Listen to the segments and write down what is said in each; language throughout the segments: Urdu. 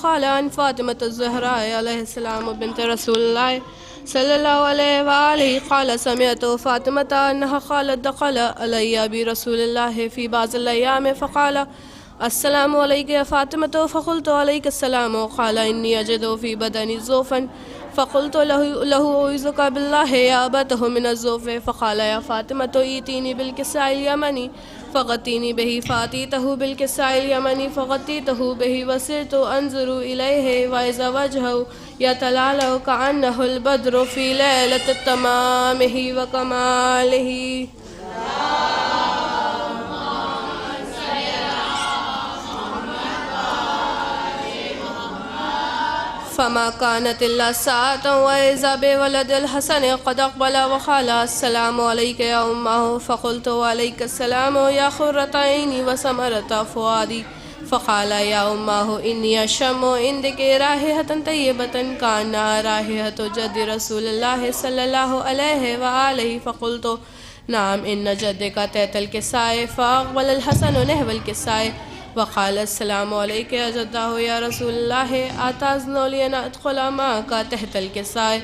قال عن فاطمة الزهراء عليه السلام بنت رسول الله صلى الله عليه وآله قال سمعت فاطمة أنها قالت دخل علي برسول الله في بعض الأيام فقال السلام عليك يا فاطمة فقلت عليك السلام قال إني أجد في بدني زوفا فقلت له أعوذك بالله يا أبته من الزوف فقال يا فاطمة ائتيني بالكساء اليمني فغطيني به فأتيته بالكساء اليمني فغطيته به وسرت أنظر إليه وإذا وجهه يتلألأ كأنه البدر في ليلة تمامه وكماله. فما كانت إلا ساعة وإذا بولد الحسن قد أقبل وقال السلام عليك يا أمه فقلت وعليك السلام يا قرة عيني وثمرة فؤادي فقال يا أمه إني أشم عندك رائحة طيبة كأنها رائحة جد رسول الله صلى الله عليه وآله فقلت نعم إن جدك تحت الكساء فأقبل الحسن نحو الكساء وقال السلام عليك يا جداه يا رسول الله أتأذن لي أن أدخل معك تحت الكساء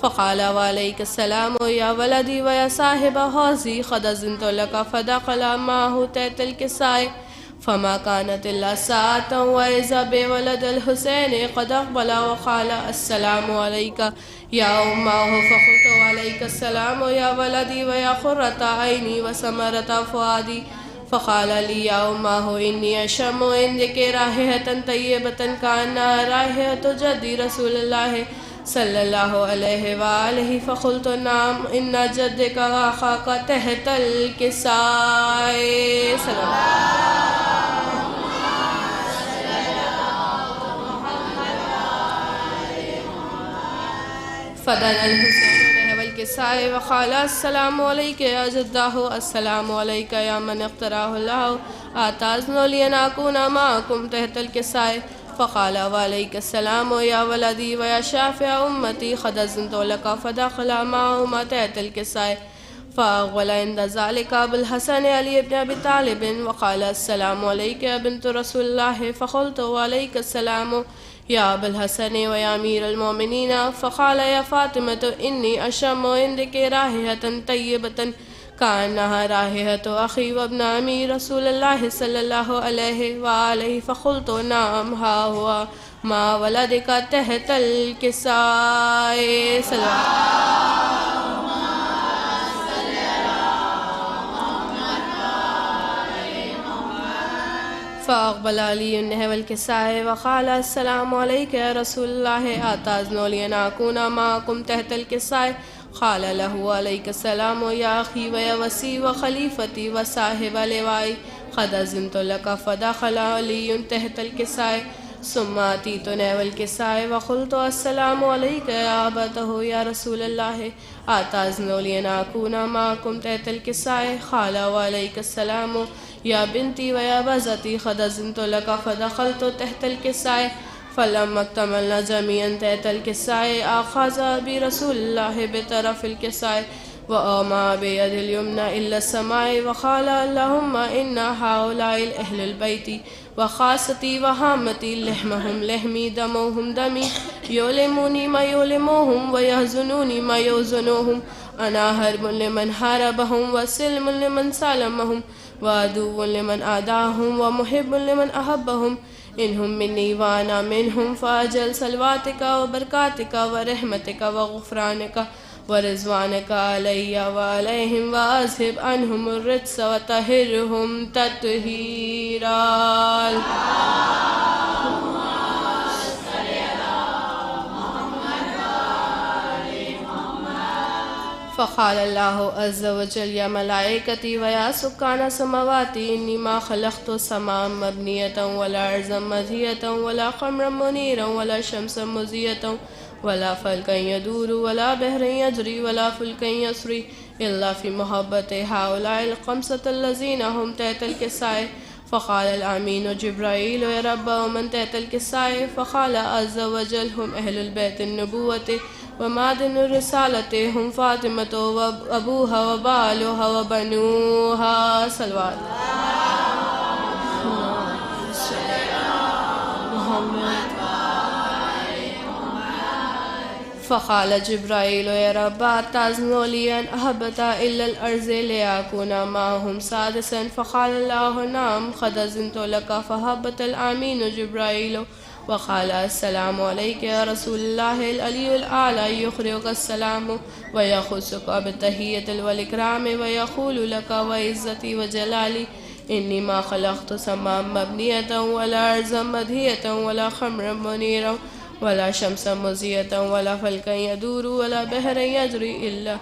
فقال وعليك السلام يا ولدي ويا صاحب حوزي قد أذنت لك فدخل معه تحت الكساء فما كانت إلا ساعة وإذا بولد الحسين قد أقبل وقال السلام عليك يا أمه فقلت وعليك السلام يا ولدي ويا قرة عيني وثمرة فؤادي فقال لي يا أمه إني أشم عندك رائحة طيبة كأنها رائحة جد رسول الله صلى الله عليه وآله فقلت نعم إن جدك وأخاك تحت الكساء. فدنا الحسين نحو الكساء وقال السلام عليك يا جداه السلام عليك يا من اختاره الله أتأذن لي أن أكون معكم تحت الكساء فقال وعليك السلام يا ولدي ويا شافع أمتي قد أذنت لك فدخل معهما تحت الكساء فأقبل عند ذلك أبو الحسن علي بن أبي طالب وقال السلام عليك يا بنت رسول الله فقلت وعليك السلام يا أبا الحسن ويا أمير المؤمنين فقال يا فاطمة إني أشم عندك رائحة طيبة كأنها رائحة أخي وابن عمي رسول الله صلى الله عليه وآله فقلت نعم ها هو ما ولدك تحت الكساء. فأقبل علي نحو الكساء وقال السلام عليك يا رسول الله أتأذن لي أن أكون معكم تحت الكساء قال له عليك السلام يا أخي ويا وسي وخليفتي وصاحب لوائي قد أذنت لك فدخل علي تحت الكساء ثم أتيت نحو الكساء وقلت السلام عليك يا أبته يا رسول الله أتأذن لي أن أكون معكم تحت الكساء قال وعليك السلام يا بنتي ويا بزتي قد أذنت لك فدخلت تحت الكساء فلما اكتملنا جميعا تحت الكساء أخذ برسول الله بطرف الكساء وأومى بيد اليمنى إلى السماء وقال اللهم إن هؤلاء أهل البيت وخاصتي وهامتي لحمهم لحمي دمهم دمي يؤلموني ما يؤلموهم ويحزنوني ما يحزنوهم أنا هرب لمن حاربهم وسلم لمن سالمهم وعدو لمن آداهم ومحب لمن أحبهم إنهم مني وأنا منهم فأجل صلواتك وبركاتك ورحمتك وغفرانك ورضوانك علي وعليهم وأذهب عنهم الرجس وطهرهم تطهيرا. فقال الله عز وجل يا ملائكتي ويا سكان سماواتي إني ما خلقت سماء مبنية ولا أرضا مدهية ولا قمرا منيرا ولا شمسا مزية ولا فلكا يدور ولا بحر يجري ولا فلكا يسري إلا في محبة هؤلاء الخمسة الذين هم تحت الكساء. فقال الأمين جبرائيل يا رب ومن تحت الكساء فقال عز وجل هم أهل البيت النبوة ومعدن الرسالة هم فاطمة وأبوها وبالها وبنوها. صلوات محمد فقال جبرائيل يا رب أتأذن لي أن أهبط إلى الأرض لأكون معهم سادسا؟ فقال الله نعم قد أذنت لك. فهبط الأمين جبرائيل وقال السلام عليك يا رسول الله. العلي الأعلى يخرجك السلام ويخصك بالتحية والإكرام ويقول لك وعزتي وجلالي إني ما خلقت سماء مبنية ولا أرضا مدهية ولا خمرا منيرا ولا شمسا مزية ولا فلكا يدور ولا بحرا يجري إلا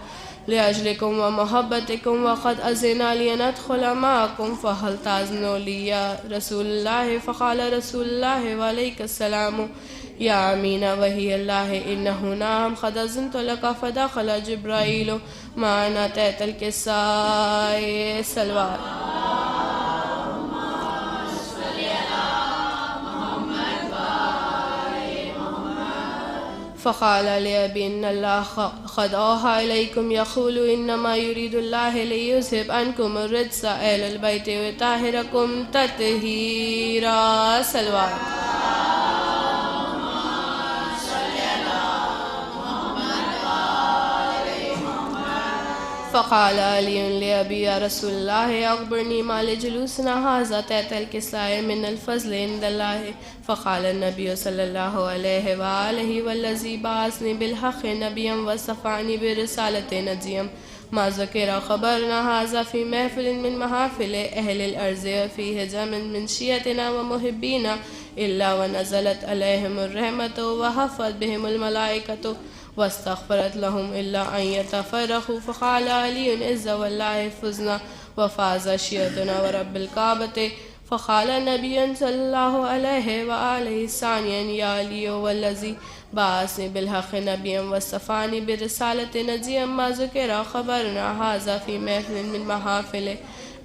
لأجلكم ومحبتكم وقد أذن لي أن أدخل معكم فهل تأذن لي يا رسول الله؟ فقال رسول الله وعليك السلام يا أمين وهي الله إنه نعم قد أذنت لك. فدخل جبرائيل معنا تحت الكساء سلوات. فقال لأبي إن الله قد أوحى إليكم يقول إنما يريد الله ليذهب عنكم الرجس أهل البيت ويطهركم تطهيرا. سلوات. فقال علي لأبي يا رسول الله أخبرني ما لجلوسنا هذا تحت الكساء من الفضل عند الله. فقال النبي صلى الله عليه وآله والذي بعثني بالحق نبيا وصفاني برسالة نجيا ما ذكر خبرنا هذا في محفل من محافل أهل الأرض وفيه جمع من شيعتنا ومحبينا إلا ونزلت عليهم الرحمة وحفت بهم الملائكة واستغفرت لهم إلا أن يتفرقوا. فقال علي إذا والله فزنا وفاز شيعتنا ورب الكعبة. فقال النبي صلى الله عليه وآله ثانيا يا علي والذي بعثني بالحق نبيا واصطفاني برسالة نجيا ما ذكر خبرنا هذا في محفل من محافل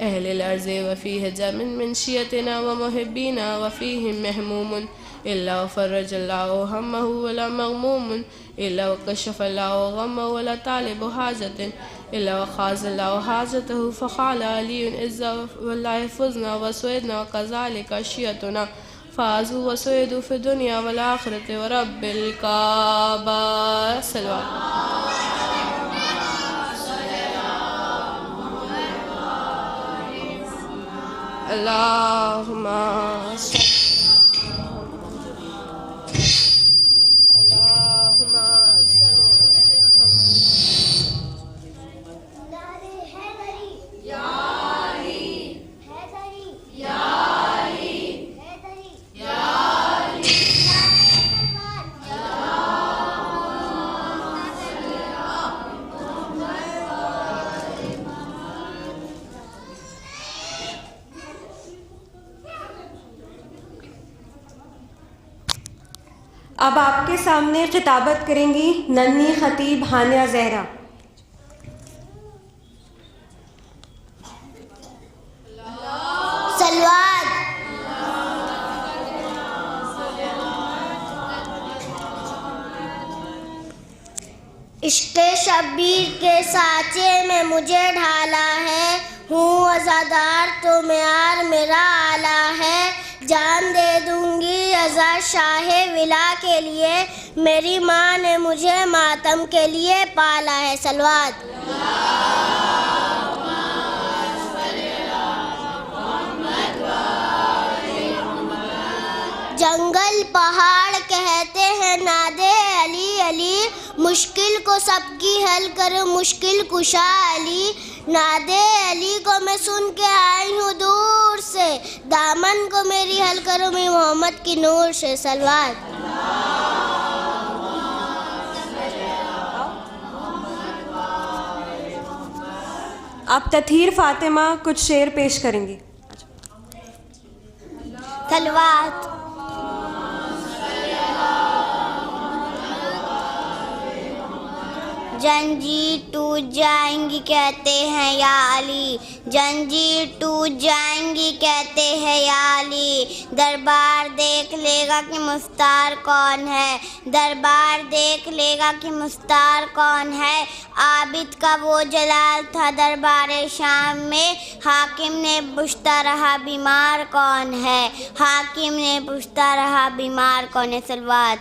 أهل الأرض وفيه جمع من شيعتنا ومحبينا وفيهم مهموم إلا وفرج الله همه ولا مغموم إلا وكشف الله غمه ولا طالب حاجة إلا وخاز الله حاجته. فقال علي إذا والله فزنا وسعدنا وكذلك شيعتنا فازوا وسعدوا في الدنيا والآخرة ورب الكعبة. سلوات. اللهم اب آپ کے سامنے خطابت کریں گی ننھی خطیب ہانیہ زہرا. سلوات. عشق شبیر کے سانچے میں مجھے ڈھالا ہے، ہوں عزادار تو معیار میرا اعلیٰ ہے. جان دے دوں گی عزا شاہ ولا کے لیے، میری ماں نے مجھے ماتم کے لیے پالا ہے. سلوات. جنگل پہاڑ کہتے ہیں نادے علی علی، مشکل کو سب کی حل کر مشکل کشا علی. نادے علی کو میں سن کے آئی ہوں دور سے، دامن کو میری حل کروں میں محمد کی نور سے. سلوات. آپ تطہیر فاطمہ کچھ شعر پیش کریں گی. سلوات. جنجیر ٹوٹ جائیں گی کہتے ہیں یا علی، جنجیر ٹوٹ جائیں گی کہتے ہیں یا علی. دربار دیکھ لے گا کہ مفتار کون ہے، دربار دیکھ لے گا کہ مفتار کون ہے. عابد کا وہ جلال تھا دربار شام میں، حاکم نے پوچھتا رہا بیمار کون ہے، حاکم نے پوچھتا رہا بیمار کون ہے. سلوات.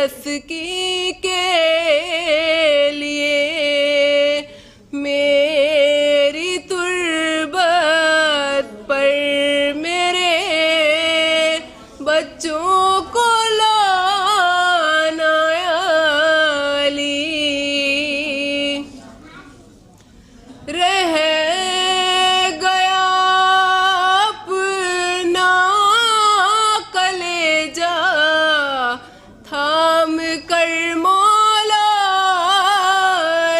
تسکی کے لیے میری تربت پر میرے بچوں کو لانا علی رہ گیا اپنا کلیجہ تھام کر مولا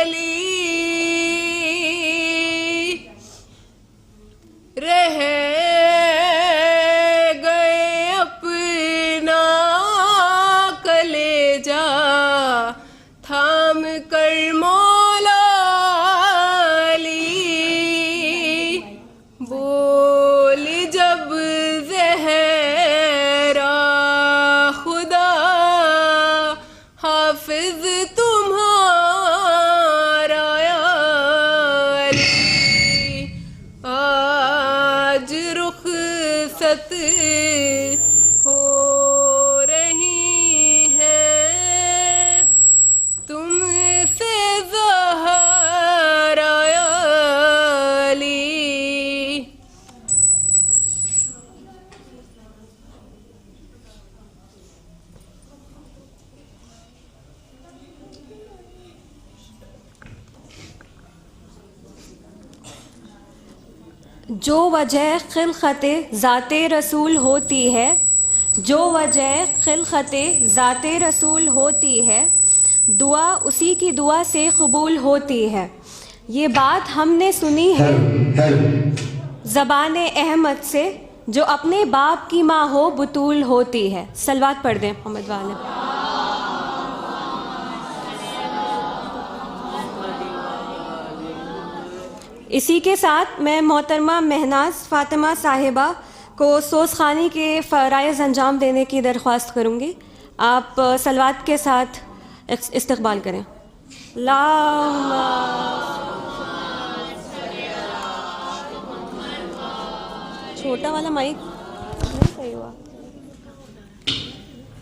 علی رہ گئے اپنا کلیجہ تھام کر مولا علی بولی جب زہرا خدا حافظ تمہارا علی آج رخصت ہو رہی ہیں تم سے زہرا علی جو وجہ خلقت ذات رسول ہوتی ہے جو وجہ خلقت ذات رسول ہوتی ہے دعا اسی کی دعا سے قبول ہوتی ہے. یہ بات ہم نے سنی ہے زبان احمد سے جو اپنے باپ کی ماں ہو بطول ہوتی ہے. صلوات پڑھ دیں محمد والے. اسی کے ساتھ میں محترمہ مہناز فاطمہ صاحبہ کو سوز خوانی کے فرائض انجام دینے کی درخواست کروں گی. آپ صلوات کے ساتھ استقبال کریں. اللہم چھوٹا والا مائک نہیں صحیح ہوا,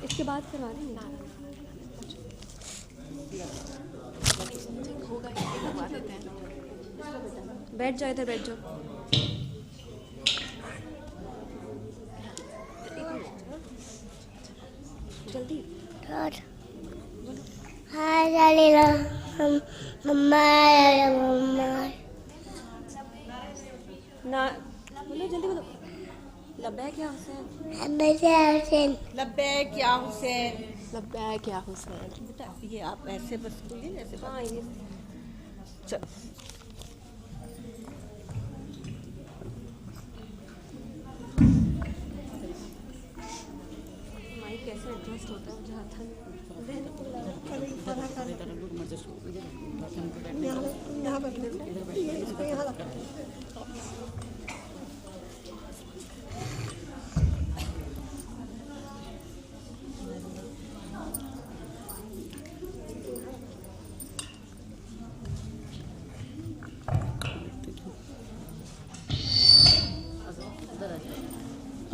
اس کے بعد کروا دیں گے. بیٹھ جاؤ, ادھر بیٹھ جاؤ. جلدی نہ بولو, جلدی بولو. لبیک یا حسین, لبیک یا حسین. لبیک یا حسین. بیٹا یہ آپ ایسے بس بولیے جیسے ہاں یہ چل. مائک کیسے ایڈجسٹ ہوتا ہے جہاں تھا.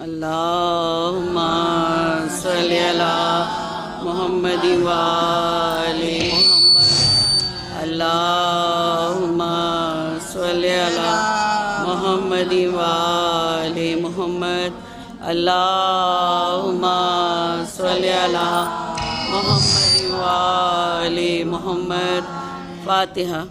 اللہم صلی علی محمد وآل محمد. اللہم صلی علی محمد وآل محمد. اللہم صلی علی محمد وآل محمد. فاتحہ.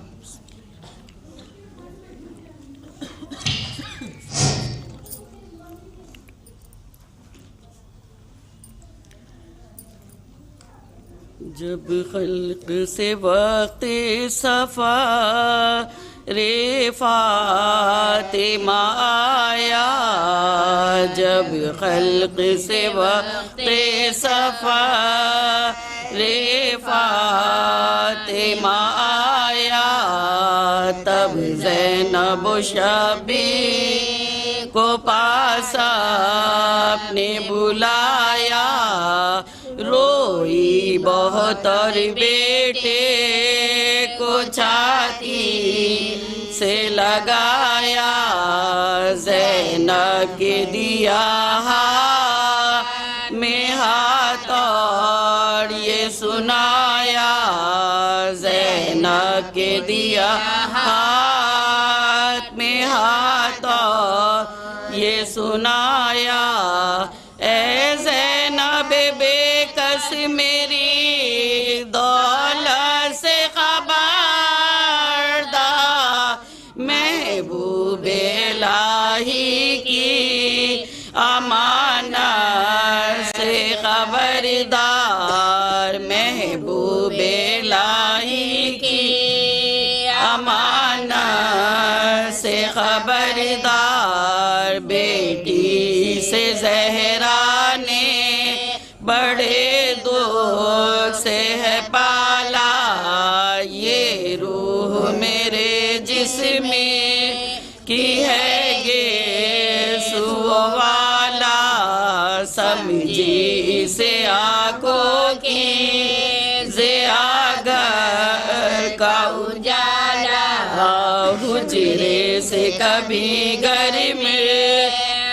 جب خلق سے وقت صفا رے فاطمہ آیا, جب خلق سے وقت صفا رے فاطمہ آیا, تب زینب و شبیر کو پاس اپنے بلایا. روئی بہت اور بیٹے کو چھاتی سے لگایا, زینب کے دیا میں ہاتھ اور یہ سنایا زینب کے دیا ہاتھ میں ہاتھ یہ سنایا اے زینب بے کس میری دولت سے خبردار محبوب الہی کی امانت سے خبردار محبوب الہی کی امانت سے خبردار بیٹی سے زہرا نے بڑے دکھ سے ہے پالا یہ روح میرے جسم کی ہے گے سو والا سمجھی سے آنکھوں کی ضیاء گھر کا اجالا حجرے سے کبھی گرم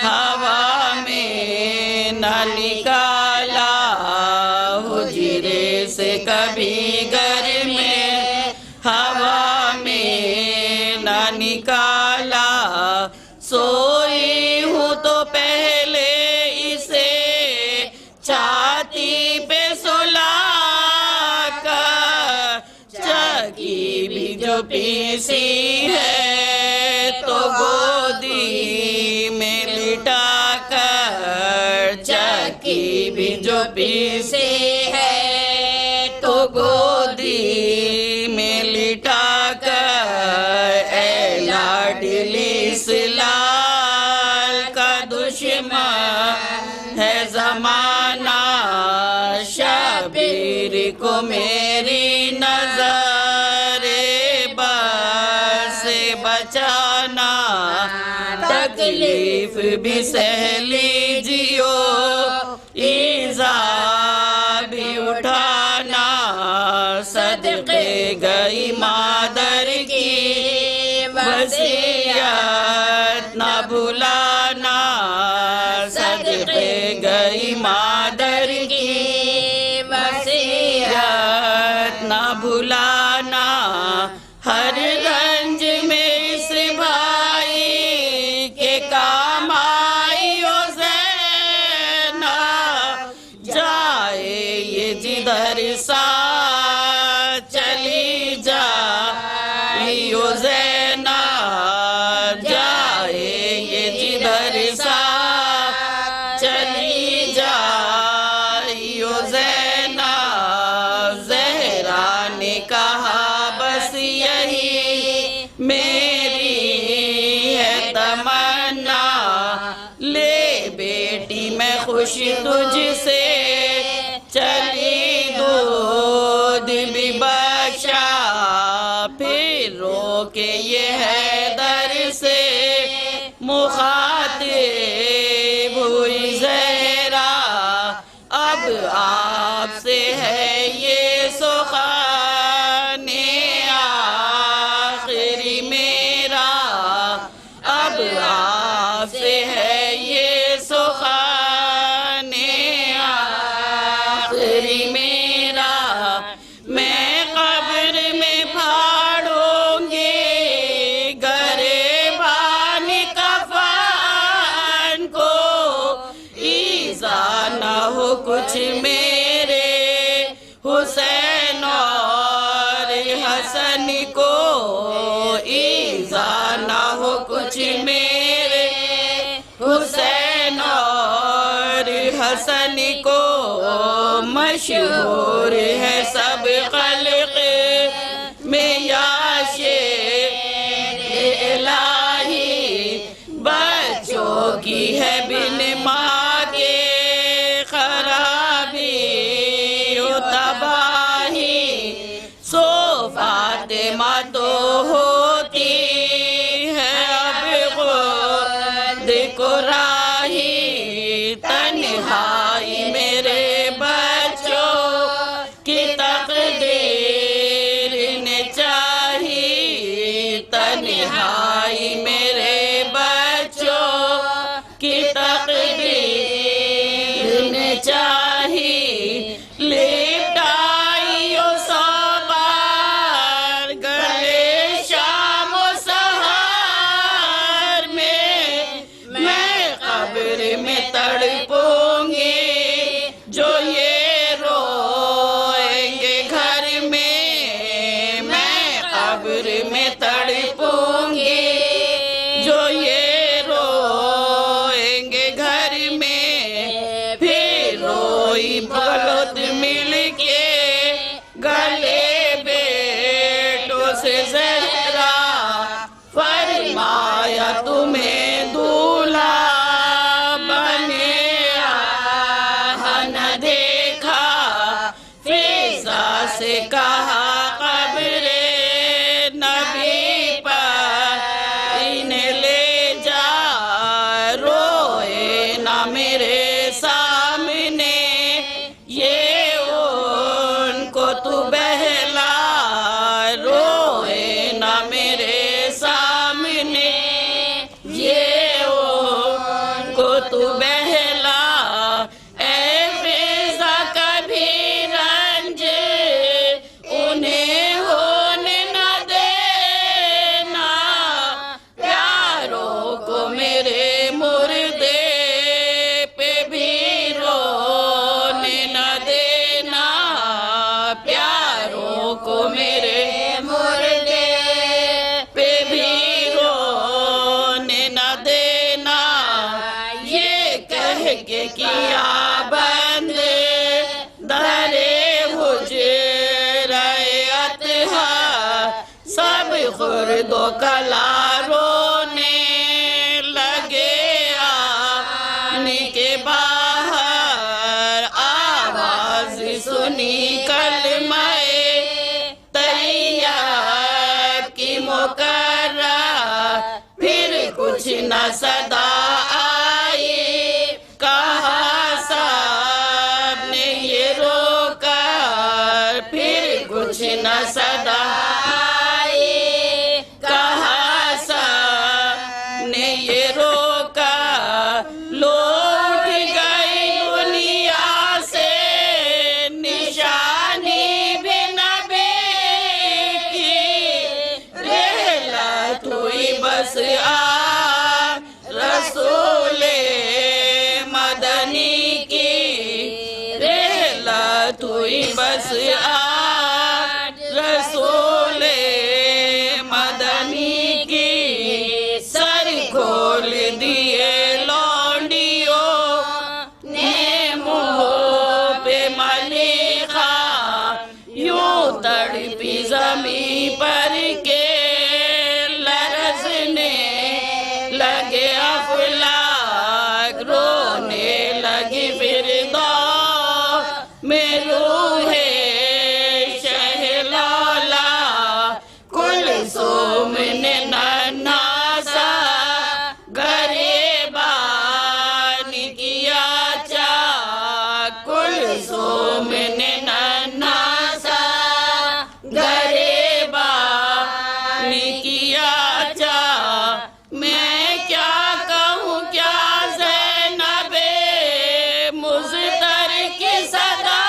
ہوا میں نہ نکالا حجرے سے کبھی گرم ہوا میں نہ نکالا سوئی ہوں تو پہلے اسے چھاتی پہ سلا کر چکی بھی جو پیسی ہے تو گودی میں لٹا کر چکی بھی جو پیسی ہے تو گودی میں لٹا کر اے لاڈلی سلال کا دشمن ہے زمانہ شبیر کو میری نظر بس سے بچانا تکلیف بھی سہ لیجیو ایزا بھی اٹھانا صدقے گئی مادر کی وصیت نہ بھلانا صدقے گئی مادر کی وصیت نہ بھلانا ہر رنج میں اس بھائی کے کام آئی او زینب جائے یہ جدھر ساتھ چلی جائے او زینب جائے یہ جدھر ساتھ چلی جائے او زینب زہرا نے کہا بس یہی میری ہے تمنا لے بیٹی میں خوش تجھ سے چلی دودھ بھی بخشا پھر رو کے یہ حیدر سے مخاطب ہوئی زہرا اب آپ سے ہے یہ سخن آخری میرا اب آپ سے ہے یہ سخن آخری میرا میں قبر میں پھاڑوں گی گریبان کفن کو ایزا نہ ہو کچھ میرے حسین اور حسن کو ایزا نہ ہو کچھ میرے حسین اور حسن کو مشہور ہے سب خلق میں یا شیر الہی بچوں کی ہے بن ماں کے خرابی و تباہی سو فاطمہ تو ہوتی ہے اب خود کو راہی تنہائی میرے بچوں کی تقدیر نے چاہی تنہائی میرے بچوں کی تقدیر نے چاہی لپٹا دوئی بغلت مل کے گلے بیٹوں سے زہرا فرمایا تمہیں دولہا بنے نہ دیکھا فضا سے کہا قبر نبی پر انہیں لے جا روئے نہ میرے سامنے یہ ان کو تو بہلا روئے نہ میرے سامنے یہ ان کو تو بہلا اے فضا کبھی رنج انہیں ہونے نہ دینا پیاروں کو میرے مردے پہ بھی رونے نہ دینا پیاروں کو میرے مردے پہ بھی رونے نہ دینا یہ کہہ کے کیا بند در حجرہ اطہر سب خرد و کلا رونے لگے آنے کے باہر آواز سنی کلمہ طیب کی مکرر پھر کچھ نہ صدا آئی کہا سب نے یہ رو کر پھر کچھ نہ صدا آئی کہا سب نے یہ رو کر لوٹ گئی دنیا سے نشانی بھی نبی کی رحلت ہوئی بس رسول مدنی کی رحلت ہوئی بس رسول مدنی کی سر کھول دیے لونڈیوں نے منہ پہ ملیخا یوں تڑپی زمین پر کے لرزنے لگے افلاک رونے لگی فردا میں روح شہ لالا کلثوم نے ننھا سا گریبان کیا چاک کلثوم نے ننھا سا گریبان کیا چاک میں کیا کہوں کیا زینب مضطر کی صدا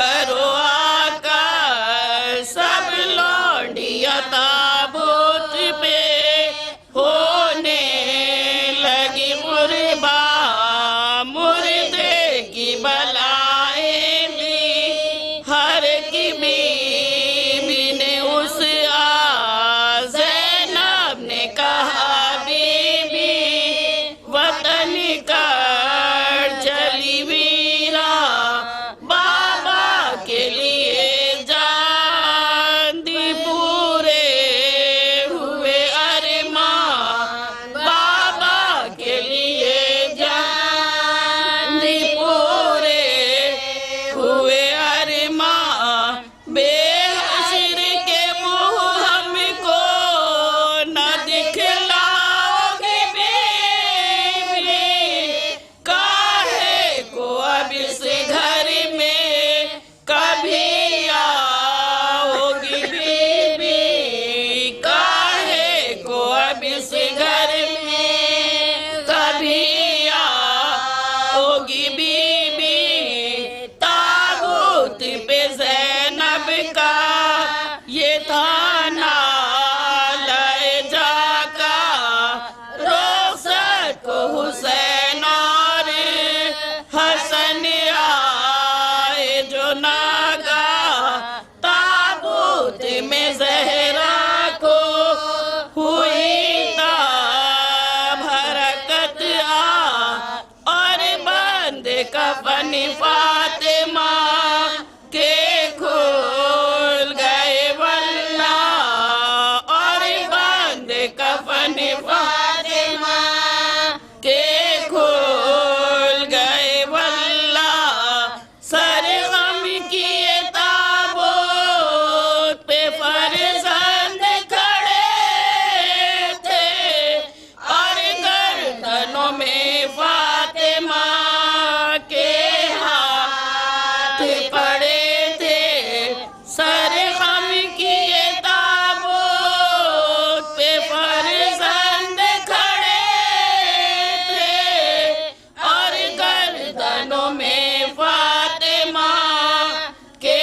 کرو آقا سب لونڈیاں تابوت پہ ہونے لگی قربان مردے کی بلائیں لی ہر کی بیوی نے اس زینب نے کہا بیوی وطن کا چلی ویرا بابا کے لیے جان دی پورے ہوئے ارمان بابا کے لیے جان دی پورے ہوئے ارمان بے حشر کے منہ ہم کو نہ دکھلاؤ گی بیوی کاہے کو اب اس گھر میں کبھی آؤ گی بیوی کاہے کو اب اس گھر میں کبھی آؤ گی بیوی تابوت پہ زینب کا یہ تھا نالے جا کا رخصت کو حسین اور حسن آئے جو ناگا تابوت میں زہرا کو ہوئی تاب حرکت اور بند کفن فاطمہ کے کھول گئے واللہ اور بند کفن فاطمہ کے کھول گئے واللہ سر غم کیے تابوت پہ فرزند کھڑے تھے اور گردنوں میں فاطمہ کے ہاتھ پڑے تھے سر غم کیے تابوت پہ فرزند کھڑے تھے اور گردنوں میں فاطمہ کے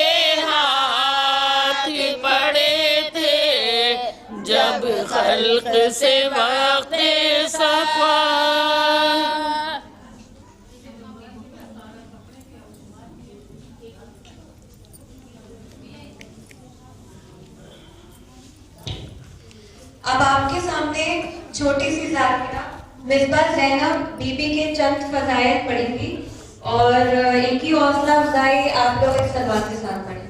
ہاتھ پڑے تھے جب خلق سے وقت صفا اب آپ کے سامنے چھوٹی سی ذاکرہ مصباح زینب بی بی کے چند فضائل پڑھیں گی اور ان کی حوصلہ افزائی آپ لوگ اس صلوات کے ساتھ پڑھیں.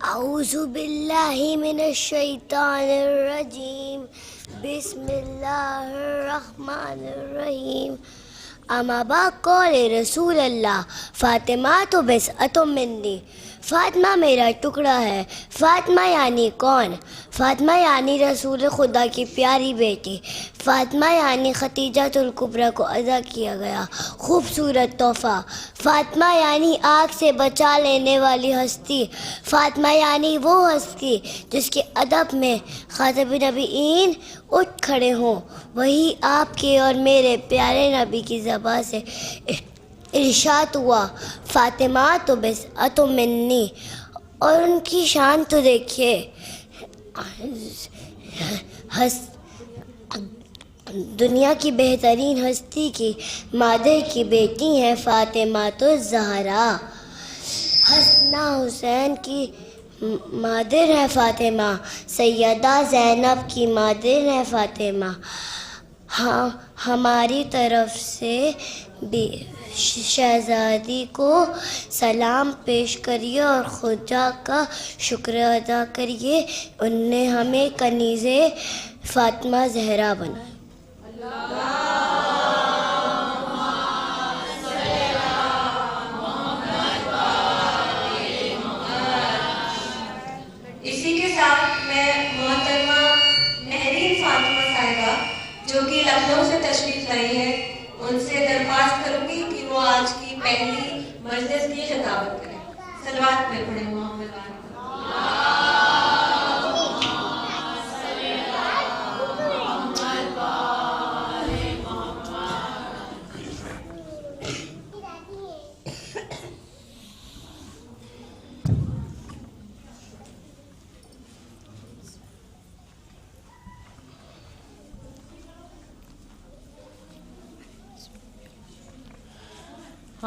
اعوذ باللہ من الشیطان الرجیم بسم اللہ الرحمن الرحیم اما بعد قول رسول اللہ فاطمہ تو بضعۃ منی فاطمہ میرا ٹکڑا ہے. فاطمہ یعنی کون؟ فاطمہ یعنی رسول خدا کی پیاری بیٹی. فاطمہ یعنی خدیجۃ الکبریٰ کو عطا کیا گیا خوبصورت تحفہ. فاطمہ یعنی آگ سے بچا لینے والی ہستی. فاطمہ یعنی وہ ہستی جس کے ادب میں خاتم نبیین اٹھ کھڑے ہوں. وہی آپ کے اور میرے پیارے نبی کی زبان سے ارشاد ہوا فاطمہ تو بضعۃ منی. اور ان کی شان تو دیکھیے دنیا کی بہترین ہستی کی مادر کی بیٹی ہیں فاطمہ تو زہرا. حسنہ حسین کی مادر ہے فاطمہ. سیدہ زینب کی مادر ہے فاطمہ. ہاں ہماری طرف سے بھی شہزادی کو سلام پیش کریے اور خدا کا شکر ادا کریے. ان نے ہمیں کنیز فاطمہ زہرا بنایا. اسی کے ساتھ میں محترمہ مہرین فاطمہ صاحبہ جو کہ لکھنؤ سے تشریف لائی ہے ان سے درخواست کروں گی کہ وہ آج کی پہلی مجلس کی خطابت کریں. صلوات میں پڑھیں محمد.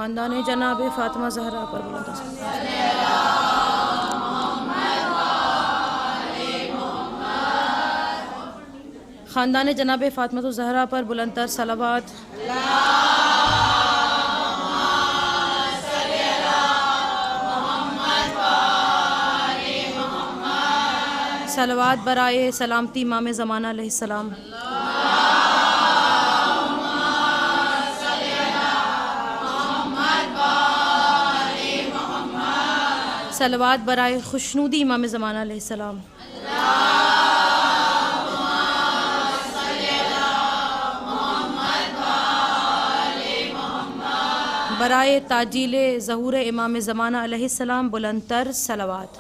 خاندان جناب فاطمہ زہرا پر بلند خاندان جناب فاطمہ زہرا پر بلند تر صلوات. صلوات برائے سلامتی امام زمانہ علیہ السلام. صلوات برائے خوشنودی امام زمانہ علیہ السلام. برائے تاجیل ظہور امام زمانہ علیہ السلام بلند تر صلوات.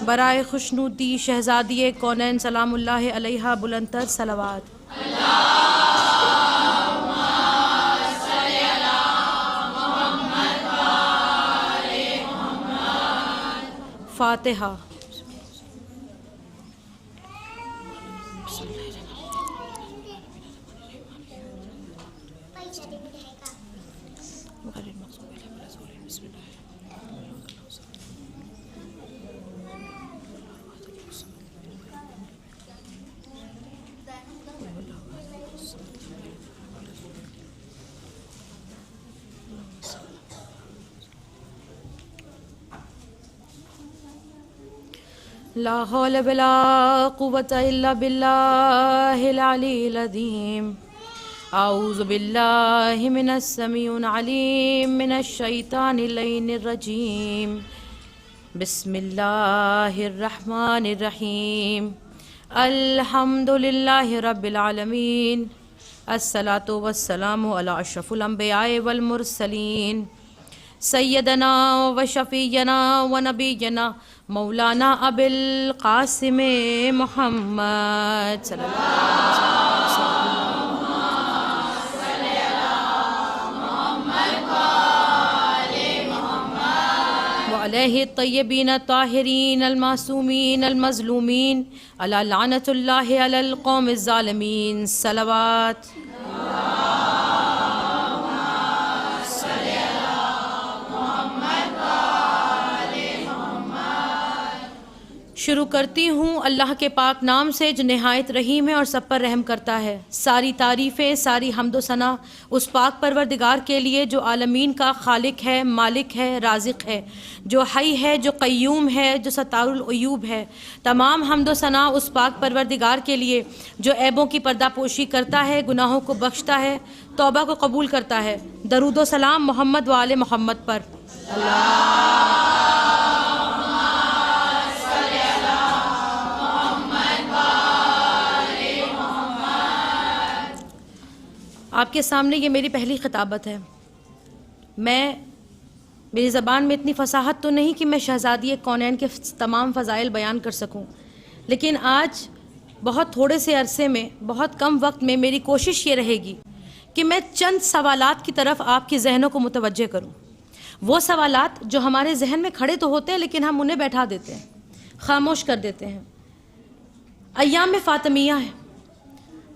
برائے خوشنودی شہزادی کونین سلام اللہ علیہا بلند تر صلوات. فاتحہ. لا حول ولا قوة إلا بالله العلي العظيم. أعوذ بالله من السميع العليم من الشيطان اللعين الرجيم. بسم الله الرحمن الرحيم. الحمد لله رب العالمين. الصلاة والسلام على أشرف الأنبياء والمرسلين سیدنا و شفیعنا و نبینا مولانا ابی القاسم محمد صلی اللہ علیہ وسلم وعلیہ الطیبین الطاہرین المعصومین المظلومین علی لعنۃ اللہ علی القوم الظالمین. صلوات. شروع کرتی ہوں اللہ کے پاک نام سے جو نہایت رحیم ہے اور سب پر رحم کرتا ہے. ساری تعریفیں، ساری حمد و ثنا اس پاک پروردگار کے لیے جو عالمین کا خالق ہے، مالک ہے، رازق ہے، جو حی ہے، جو قیوم ہے، جو ستار العیوب ہے. تمام حمد و ثنا اس پاک پروردگار کے لیے جو عیبوں کی پردہ پوشی کرتا ہے، گناہوں کو بخشتا ہے، توبہ کو قبول کرتا ہے. درود و سلام محمد و آل محمد پر. آپ کے سامنے یہ میری پہلی خطابت ہے. میری زبان میں اتنی فصاحت تو نہیں کہ میں شہزادی کونین کے تمام فضائل بیان کر سکوں، لیکن آج بہت تھوڑے سے عرصے میں، بہت کم وقت میں میری کوشش یہ رہے گی کہ میں چند سوالات کی طرف آپ کے ذہنوں کو متوجہ کروں. وہ سوالات جو ہمارے ذہن میں کھڑے تو ہوتے ہیں لیکن ہم انہیں بیٹھا دیتے ہیں، خاموش کر دیتے ہیں. ایام فاطمیہ ہے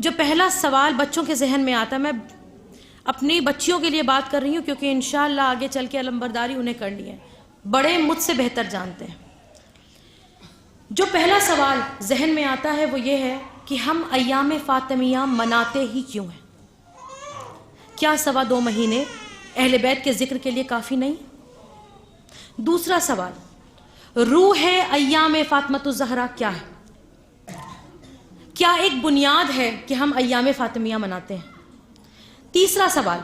جو پہلا سوال بچوں کے ذہن میں آتا ہے. میں اپنی بچیوں کے لیے بات کر رہی ہوں کیونکہ انشاءاللہ آگے چل کے علمبرداری انہیں کرنی ہے. بڑے مجھ سے بہتر جانتے ہیں. جو پہلا سوال ذہن میں آتا ہے وہ یہ ہے کہ ہم ایام فاطمیہ مناتے ہی کیوں ہیں؟ کیا 2.25 مہینے اہل بیت کے ذکر کے لیے کافی نہیں؟ دوسرا سوال، روح ایام فاطمہ الزہرا کیا ہے؟ کیا ایک بنیاد ہے کہ ہم ایام فاطمیہ مناتے ہیں؟ تیسرا سوال،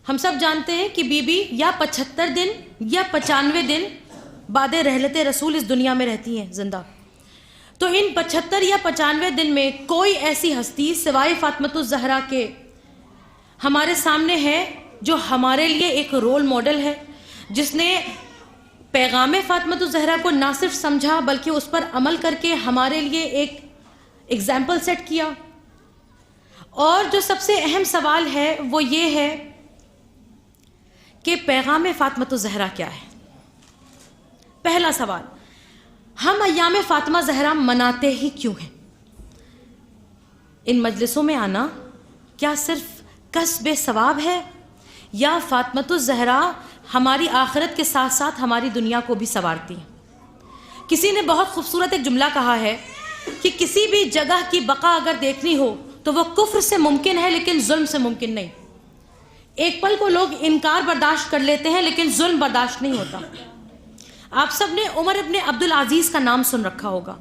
ہم سب جانتے ہیں کہ بی بی یا 75 دن یا 95 دن بعد رحلت رسول اس دنیا میں رہتی ہیں زندہ. تو ان 75 یا 95 دن میں کوئی ایسی ہستی سوائے فاطمہ الزہرا کے ہمارے سامنے ہے جو ہمارے لیے ایک رول ماڈل ہے، جس نے پیغام فاطمہ الزہرا کو نہ صرف سمجھا بلکہ اس پر عمل کر کے ہمارے لیے ایک ایگزامپل سیٹ کیا. اور جو سب سے اہم سوال ہے وہ یہ ہے کہ پیغام فاطمہ الزہرا کیا ہے؟ پہلا سوال، ہم ایام فاطمہ زہرا مناتے ہی کیوں ہیں؟ ان مجلسوں میں آنا کیا صرف کسب ثواب ہے، یا فاطمۃ الزہرا ہماری آخرت کے ساتھ ساتھ ہماری دنیا کو بھی سنوارتی ہیں؟ کسی نے بہت خوبصورت ایک جملہ کہا ہے کہ کسی بھی جگہ کی بقا اگر دیکھنی ہو تو وہ کفر سے ممکن ہے لیکن ظلم سے ممکن نہیں۔ ایک پل کو لوگ انکار برداشت کر لیتے ہیں لیکن ظلم برداشت نہیں ہوتا۔ آپ سب نے عمر ابن عبد العزیز کا نام سن رکھا ہوگا،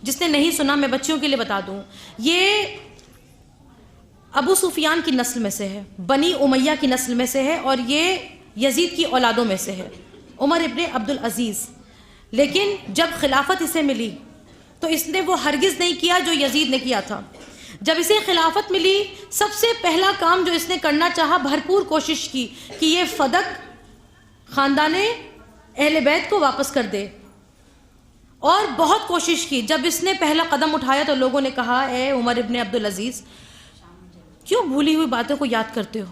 جس نے نہیں سنا میں بچیوں کے لیے بتا دوں، یہ ابو سفیان کی نسل میں سے ہے، بنی امیہ کی نسل میں سے ہے، اور یہ یزید کی اولادوں میں سے ہے، عمر ابن عبد العزیز۔ لیکن جب خلافت اسے ملی تو اس نے وہ ہرگز نہیں کیا جو یزید نے کیا تھا۔ جب اسے خلافت ملی سب سے پہلا کام جو اس نے کرنا چاہا، بھرپور کوشش کی کہ یہ فدق خاندان اہل بیت کو واپس کر دے، اور بہت کوشش کی۔ جب اس نے پہلا قدم اٹھایا تو لوگوں نے کہا، اے عمر ابن عبد العزیز، کیوں بھولی ہوئی باتوں کو یاد کرتے ہو؟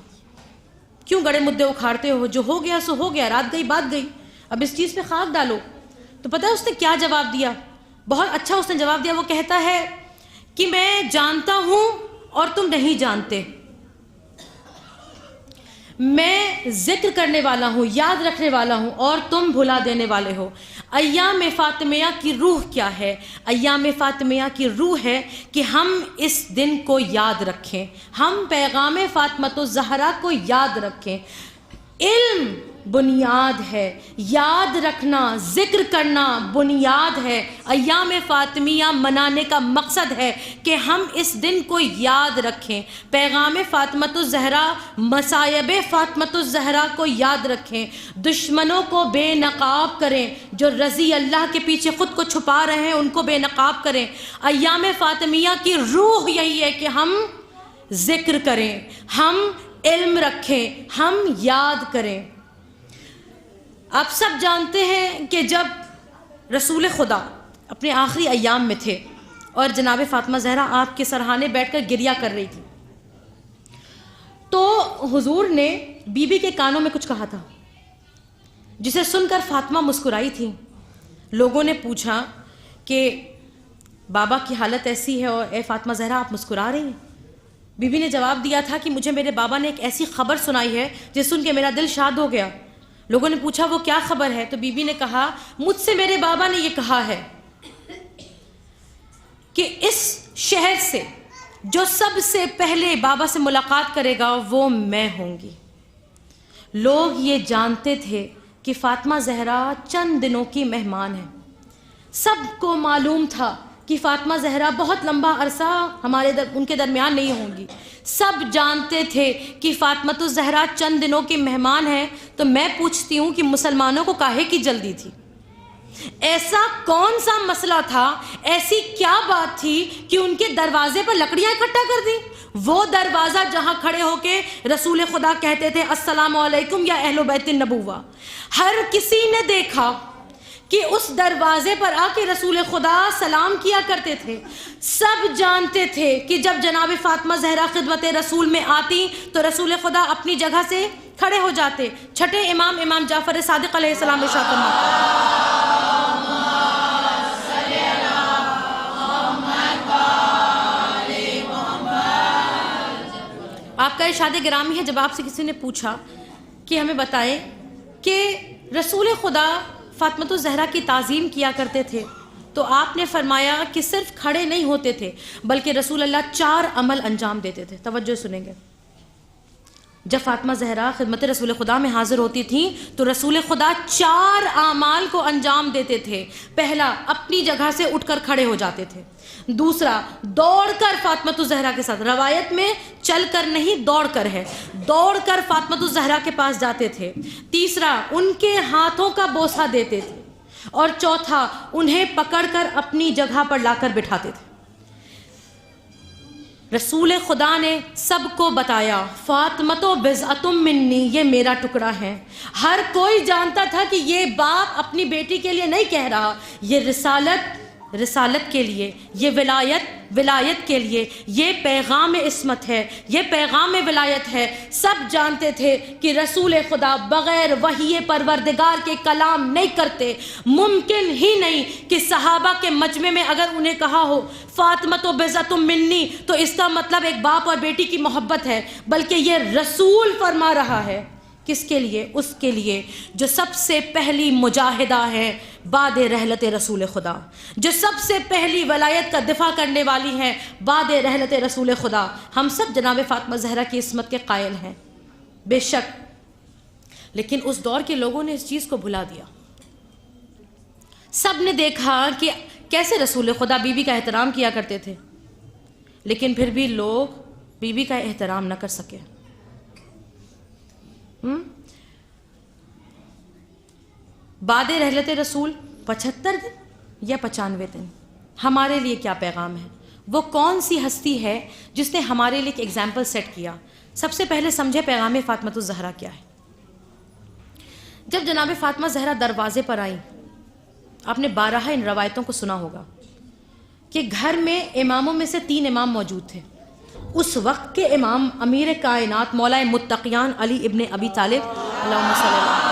کیوں گڑے مدے اکھاڑتے ہو؟ جو ہو گیا سو ہو گیا، رات گئی بات گئی، اب اس چیز پہ خاک ڈالو۔ تو پتہ ہے اس نے کیا جواب دیا؟ بہت اچھا اس نے جواب دیا۔ وہ کہتا ہے کہ میں جانتا ہوں اور تم نہیں جانتے، میں ذکر کرنے والا ہوں، یاد رکھنے والا ہوں، اور تم بھلا دینے والے ہو۔ ایام فاطمیہ کی روح کیا ہے؟ ایام فاطمیہ کی روح ہے کہ ہم اس دن کو یاد رکھیں، ہم پیغام فاطمۃ الزہرا کو یاد رکھیں۔ علم بنیاد ہے، یاد رکھنا، ذکر کرنا بنیاد ہے۔ ایام فاطمیہ منانے کا مقصد ہے کہ ہم اس دن کو یاد رکھیں، پیغام فاطمۃ الزہرا، مصائب فاطمۃ الزہرا کو یاد رکھیں، دشمنوں کو بے نقاب کریں، جو رضی اللہ کے پیچھے خود کو چھپا رہے ہیں ان کو بے نقاب کریں۔ ایام فاطمیہ کی روح یہی ہے کہ ہم ذکر کریں، ہم علم رکھیں، ہم یاد کریں۔ آپ سب جانتے ہیں کہ جب رسول خدا اپنے آخری ایام میں تھے اور جناب فاطمہ زہرا آپ کے سرہانے بیٹھ کر گریہ کر رہی تھی، تو حضور نے بی بی کے کانوں میں کچھ کہا تھا، جسے سن کر فاطمہ مسکرائی تھی۔ لوگوں نے پوچھا کہ بابا کی حالت ایسی ہے اور اے فاطمہ زہرا آپ مسکرا رہی ہیں؟ بی بی نے جواب دیا تھا کہ مجھے میرے بابا نے ایک ایسی خبر سنائی ہے جس سن کے میرا دل شاد ہو گیا۔ لوگوں نے پوچھا وہ کیا خبر ہے؟ تو بی بی نے کہا، مجھ سے میرے بابا نے یہ کہا ہے کہ اس شہر سے جو سب سے پہلے بابا سے ملاقات کرے گا وہ میں ہوں گی۔ لوگ یہ جانتے تھے کہ فاطمہ زہرا چند دنوں کی مہمان ہے، سب کو معلوم تھا کہ فاطمہ زہرا بہت لمبا عرصہ ان کے درمیان نہیں ہوں گی، سب جانتے تھے کہ فاطمۃ الزہرا چند دنوں کی مہمان ہے۔ تو میں پوچھتی ہوں کہ مسلمانوں کو کاہے کی جلدی تھی؟ ایسا کون سا مسئلہ تھا، ایسی کیا بات تھی کہ ان کے دروازے پر لکڑیاں اکٹھا کر دی؟ وہ دروازہ جہاں کھڑے ہو کے رسول خدا کہتے تھے السلام علیکم یا اہل بیت النبوہ، ہر کسی نے دیکھا کہ اس دروازے پر آ کے رسول خدا سلام کیا کرتے تھے۔ سب جانتے تھے کہ جب جناب فاطمہ زہرا خدمت رسول میں آتی تو رسول خدا اپنی جگہ سے کھڑے ہو جاتے۔ چھٹے امام جعفر صادق علیہ السلام ارشاد فرماتے آپ کا ارشاد گرامی ہے، جب آپ سے کسی نے پوچھا کہ ہمیں بتائیں کہ رسول خدا فاطمۃ الزہرا کی تعظیم کیا کرتے تھے، تو آپ نے فرمایا کہ صرف کھڑے نہیں ہوتے تھے بلکہ رسول اللہ 4 عمل انجام دیتے تھے۔ توجہ سنیں گے، جب فاطمہ زہرا خدمت رسول خدا میں حاضر ہوتی تھیں تو رسول خدا 4 اعمال کو انجام دیتے تھے۔ پہلا، اپنی جگہ سے اٹھ کر کھڑے ہو جاتے تھے۔ دوسرا، دوڑ کر فاطمۃ الزہرا کے ساتھ، روایت میں چل کر نہیں دوڑ کر ہے، دوڑ کر فاطمۃ الزہرا کے پاس جاتے تھے۔ تیسرا، ان کے ہاتھوں کا بوسہ دیتے تھے، اور چوتھا، انہیں پکڑ کر اپنی جگہ پر لا کر بٹھاتے تھے۔ رسول خدا نے سب کو بتایا فاطمۃ بضعۃ منی، یہ میرا ٹکڑا ہے۔ ہر کوئی جانتا تھا کہ یہ باپ اپنی بیٹی کے لیے نہیں کہہ رہا، یہ رسالت رسالت کے لیے، یہ ولایت کے لیے، یہ پیغام عصمت ہے، یہ پیغام ولایت ہے۔ سب جانتے تھے کہ رسول خدا بغیر وحی پروردگار کے کلام نہیں کرتے۔ ممکن ہی نہیں کہ صحابہ کے مجمع میں اگر انہیں کہا ہو فاطمہ بضعۃ منی تو اس کا مطلب ایک باپ اور بیٹی کی محبت ہے، بلکہ یہ رسول فرما رہا ہے۔ کس کے لیے؟ اس کے لیے جو سب سے پہلی مجاہدہ ہے بعد رحلت رسول خدا، جو سب سے پہلی ولایت کا دفاع کرنے والی ہیں بعد رحلت رسول خدا۔ ہم سب جناب فاطمہ زہرا کی عصمت کے قائل ہیں بے شک، لیکن اس دور کے لوگوں نے اس چیز کو بھلا دیا۔ سب نے دیکھا کہ کیسے رسول خدا بی بی کا احترام کیا کرتے تھے، لیکن پھر بھی لوگ بی بی کا احترام نہ کر سکے۔ بعد رحلت رسول 75 دن یا 95 دن ہمارے لیے کیا پیغام ہے؟ وہ کون سی ہستی ہے جس نے ہمارے لیے ایک ایگزامپل سیٹ کیا؟ سب سے پہلے سمجھے پیغام فاطمہ الزہرا کیا ہے۔ جب جناب فاطمہ زہرا دروازے پر آئیں، آپ نے بارہا ان روایتوں کو سنا ہوگا کہ گھر میں اماموں میں سے 3 امام موجود تھے۔ اس وقت کے امام امیر کائنات مولا متقیان علی ابن ابی طالب، اللہم صلی اللہ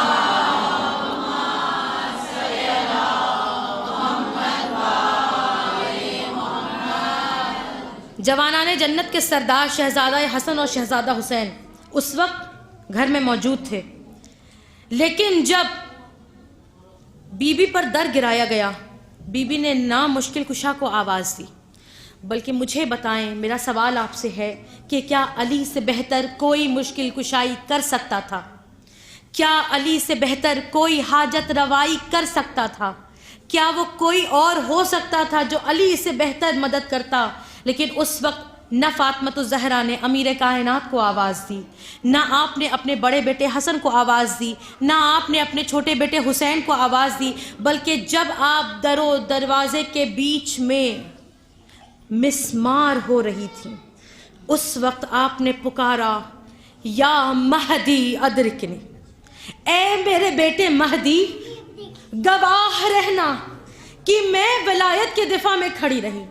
جوانان جنت کے سردار شہزادہ حسن اور شہزادہ حسین اس وقت گھر میں موجود تھے۔ لیکن جب بی بی پر در گرایا گیا، بی بی نے نہ مشکل کشا کو آواز دی، بلکہ مجھے بتائیں، میرا سوال آپ سے ہے کہ کیا علی سے بہتر کوئی مشکل کشائی کر سکتا تھا؟ کیا علی سے بہتر کوئی حاجت روائی کر سکتا تھا؟ کیا وہ کوئی اور ہو سکتا تھا جو علی سے بہتر مدد کرتا؟ لیکن اس وقت نہ فاطمہ الزہرا نے امیر کائنات کو آواز دی، نہ آپ نے اپنے بڑے بیٹے حسن کو آواز دی، نہ آپ نے اپنے چھوٹے بیٹے حسین کو آواز دی، بلکہ جب آپ در و دروازے کے بیچ میں مسمار ہو رہی تھی، اس وقت آپ نے پکارا یا مہدی ادرکنی، اے میرے بیٹے مہدی گواہ رہنا کہ میں ولایت کے دفاع میں کھڑی رہی،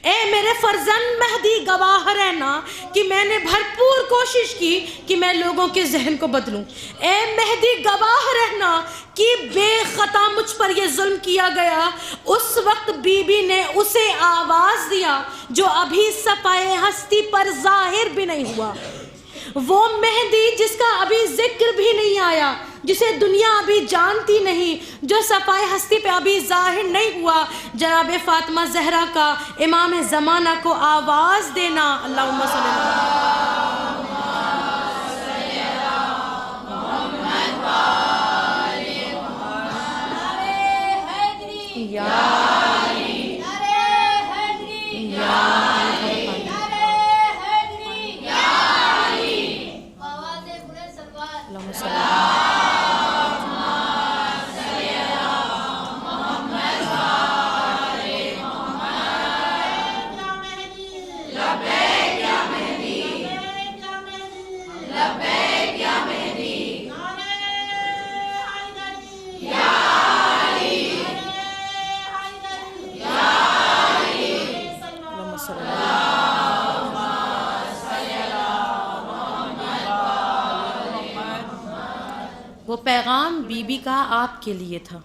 اے میرے فرزند مہدی گواہ رہنا کہ میں نے بھرپور کوشش کی کہ میں لوگوں کے ذہن کو بدلوں، اے مہدی گواہ رہنا کہ بے خطا مجھ پر یہ ظلم کیا گیا۔ اس وقت بی بی نے اسے آواز دیا جو ابھی صفائے ہستی پر ظاہر بھی نہیں ہوا، وہ مہدی جس کا ابھی ذکر بھی نہیں آیا، جسے دنیا ابھی جانتی نہیں، جو صفائے ہستی پہ ابھی ظاہر نہیں ہوا، جناب فاطمہ زہرا کا امام زمانہ کو آواز دینا۔ اللہم صلی اللہ وہ پیغام بی بی کا آپ کے لیے تھا،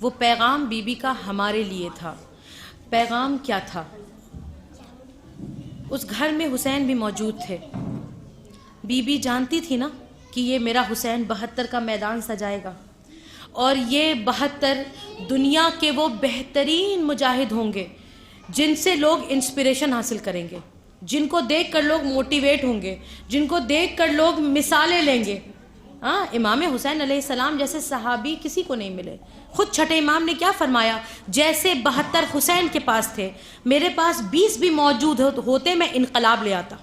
وہ پیغام بی بی کا ہمارے لیے تھا۔ پیغام کیا تھا؟ اس گھر میں حسین بھی موجود تھے، بی بی جانتی تھی نا کہ یہ میرا حسین 72 کا میدان سجائے گا، اور یہ 72 دنیا کے وہ بہترین مجاہد ہوں گے جن سے لوگ انسپریشن حاصل کریں گے، جن کو دیکھ کر لوگ موٹیویٹ ہوں گے، جن کو دیکھ کر لوگ مثالیں لیں گے۔ امام حسین علیہ السلام جیسے صحابی کسی کو نہیں ملے۔ خود چھٹے امام نے کیا فرمایا؟ جیسے 72 حسین کے پاس تھے، میرے پاس 20 بھی موجود ہوتے میں انقلاب لے آتا۔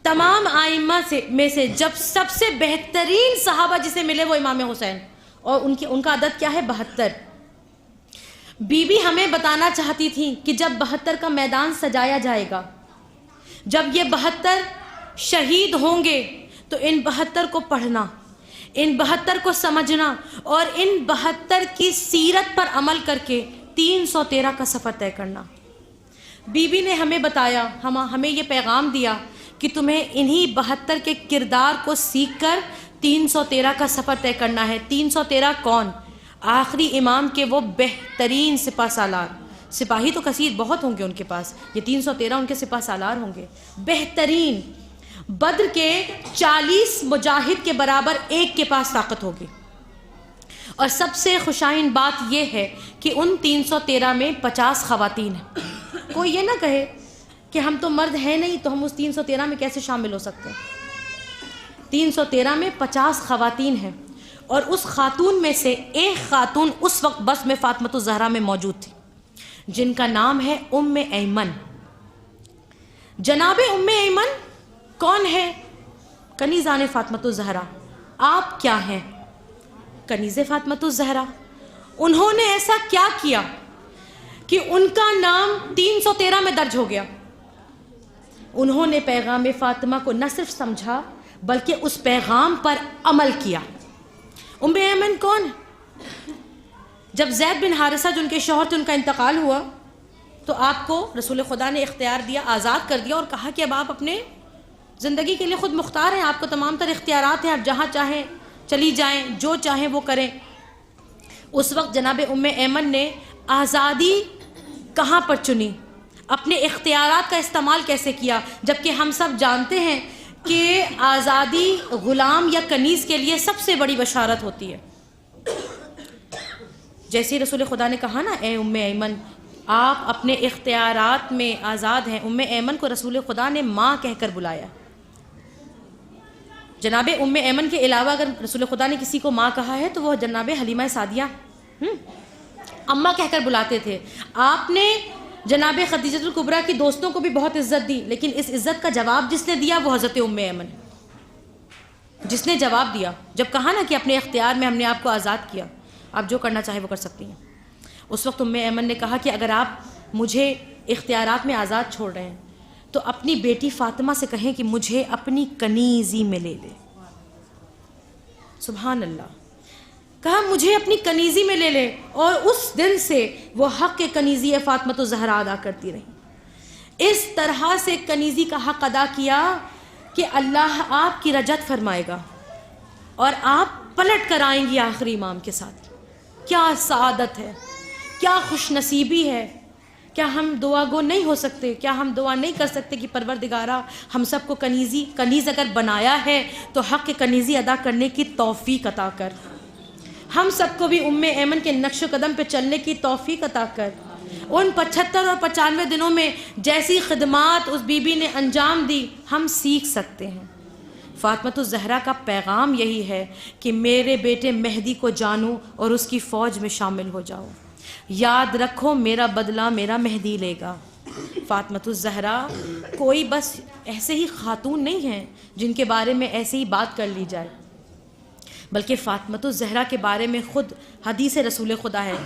تمام آئمہ میں سے جب سب سے بہترین صحابہ جسے ملے وہ امام حسین، اور ان کا عدد کیا ہے؟ 72۔ بی بی ہمیں بتانا چاہتی تھی کہ جب 72 کا میدان سجایا جائے گا، جب یہ 72 شہید ہوں گے تو ان 72 کو پڑھنا، ان 72 کو سمجھنا، اور ان 72 کی سیرت پر عمل کر کے 313 کا سفر طے کرنا. بی بی نے ہمیں بتایا, ہمیں یہ پیغام دیا کہ تمہیں انہی 72 کے کردار کو سیکھ کر 313 کا سفر طے کرنا ہے. 313 کون؟ آخری امام کے وہ بہترین سپہ سالار. سپاہی تو کثیر بہت ہوں گے ان کے پاس, یہ 313 ان کے سپہ سالار ہوں گے بہترین. بدر کے 40 مجاہد کے برابر ایک کے پاس طاقت ہوگی. اور سب سے خوشائن بات یہ ہے کہ ان 313 میں 50 خواتین ہیں. کوئی یہ نہ کہے کہ ہم تو مرد ہیں نہیں تو ہم اس 313 میں کیسے شامل ہو سکتے ہیں. 313 میں 50 خواتین ہیں, اور اس خاتون میں سے ایک خاتون اس وقت بس میں فاطمۃ الزہرا میں موجود تھی, جن کا نام ہے ام ایمن. جناب ام ایمن کون ہے؟ کنیزان فاطمۃ الزہرا. آپ کیا ہیں؟ کنیز فاطمۃ الزہرا. انہوں نے ایسا کیا کیا کہ ان کا نام 313 میں درج ہو گیا؟ انہوں نے پیغام فاطمہ کو نہ صرف سمجھا بلکہ اس پیغام پر عمل کیا. ام ایمن کون؟ جب زید بن حارثہ جو ان کے شوہر تھے ان کا انتقال ہوا تو آپ کو رسول خدا نے اختیار دیا, آزاد کر دیا, اور کہا کہ اب آپ اپنے زندگی کے لیے خود مختار ہیں, آپ کو تمام تر اختیارات ہیں, آپ جہاں چاہیں چلی جائیں, جو چاہیں وہ کریں. اس وقت جناب ام ایمن نے آزادی کہاں پر چنی, اپنے اختیارات کا استعمال کیسے کیا, جبکہ ہم سب جانتے ہیں کہ آزادی غلام یا کنیز کے لیے سب سے بڑی بشارت ہوتی ہے. جیسے ہی رسول خدا نے کہا نا اے ام ایمن آپ اپنے اختیارات میں آزاد ہیں, ام ایمن کو رسول خدا نے ماں کہہ کر بلایا. جناب ام ایمن کے علاوہ اگر رسول خدا نے کسی کو ماں کہا ہے تو وہ جناب حلیمہ سعدیہ اماں کہہ کر بلاتے تھے. آپ نے جناب خدیجہ الکبریٰ کی دوستوں کو بھی بہت عزت دی, لیکن اس عزت کا جواب جس نے دیا وہ حضرت ام ایمن, جس نے جواب دیا جب کہا نا کہ اپنے اختیار میں ہم نے آپ کو آزاد کیا, آپ جو کرنا چاہیں وہ کر سکتی ہیں. اس وقت ام ایمن نے کہا کہ اگر آپ مجھے اختیارات میں آزاد چھوڑ رہے ہیں تو اپنی بیٹی فاطمہ سے کہیں کہ مجھے اپنی کنیزی میں لے لے. سبحان اللہ, کہا مجھے اپنی کنیزی میں لے لے, اور اس دن سے وہ حق کے کنیزی فاطمۃ الزہرا ادا کرتی رہی. اس طرح سے کنیزی کا حق ادا کیا کہ اللہ آپ کی رجعت فرمائے گا اور آپ پلٹ کر آئیں گی آخری امام کے ساتھ. کیا سعادت ہے, کیا خوش نصیبی ہے. کیا ہم دعا گو نہیں ہو سکتے؟ کیا ہم دعا نہیں کر سکتے کہ پروردگارہ ہم سب کو کنیز اگر بنایا ہے تو حق کے کنیزی ادا کرنے کی توفیق عطا کر, ہم سب کو بھی ام ایمن کے نقش و قدم پہ چلنے کی توفیق عطا کر. ان 75 اور 95 دنوں میں جیسی خدمات اس بی بی نے انجام دی ہم سیکھ سکتے ہیں. فاطمۃ الزہرا کا پیغام یہی ہے کہ میرے بیٹے مہدی کو جانو اور اس کی فوج میں شامل ہو جاؤ. یاد رکھو میرا بدلہ میرا مہدی لے گا. فاطمۃ الزہرا کوئی بس ایسے ہی خاتون نہیں ہیں جن کے بارے میں ایسے ہی بات کر لی جائے, بلکہ فاطمۃ الزہرا کے بارے میں خود حدیث رسول خدا ہے.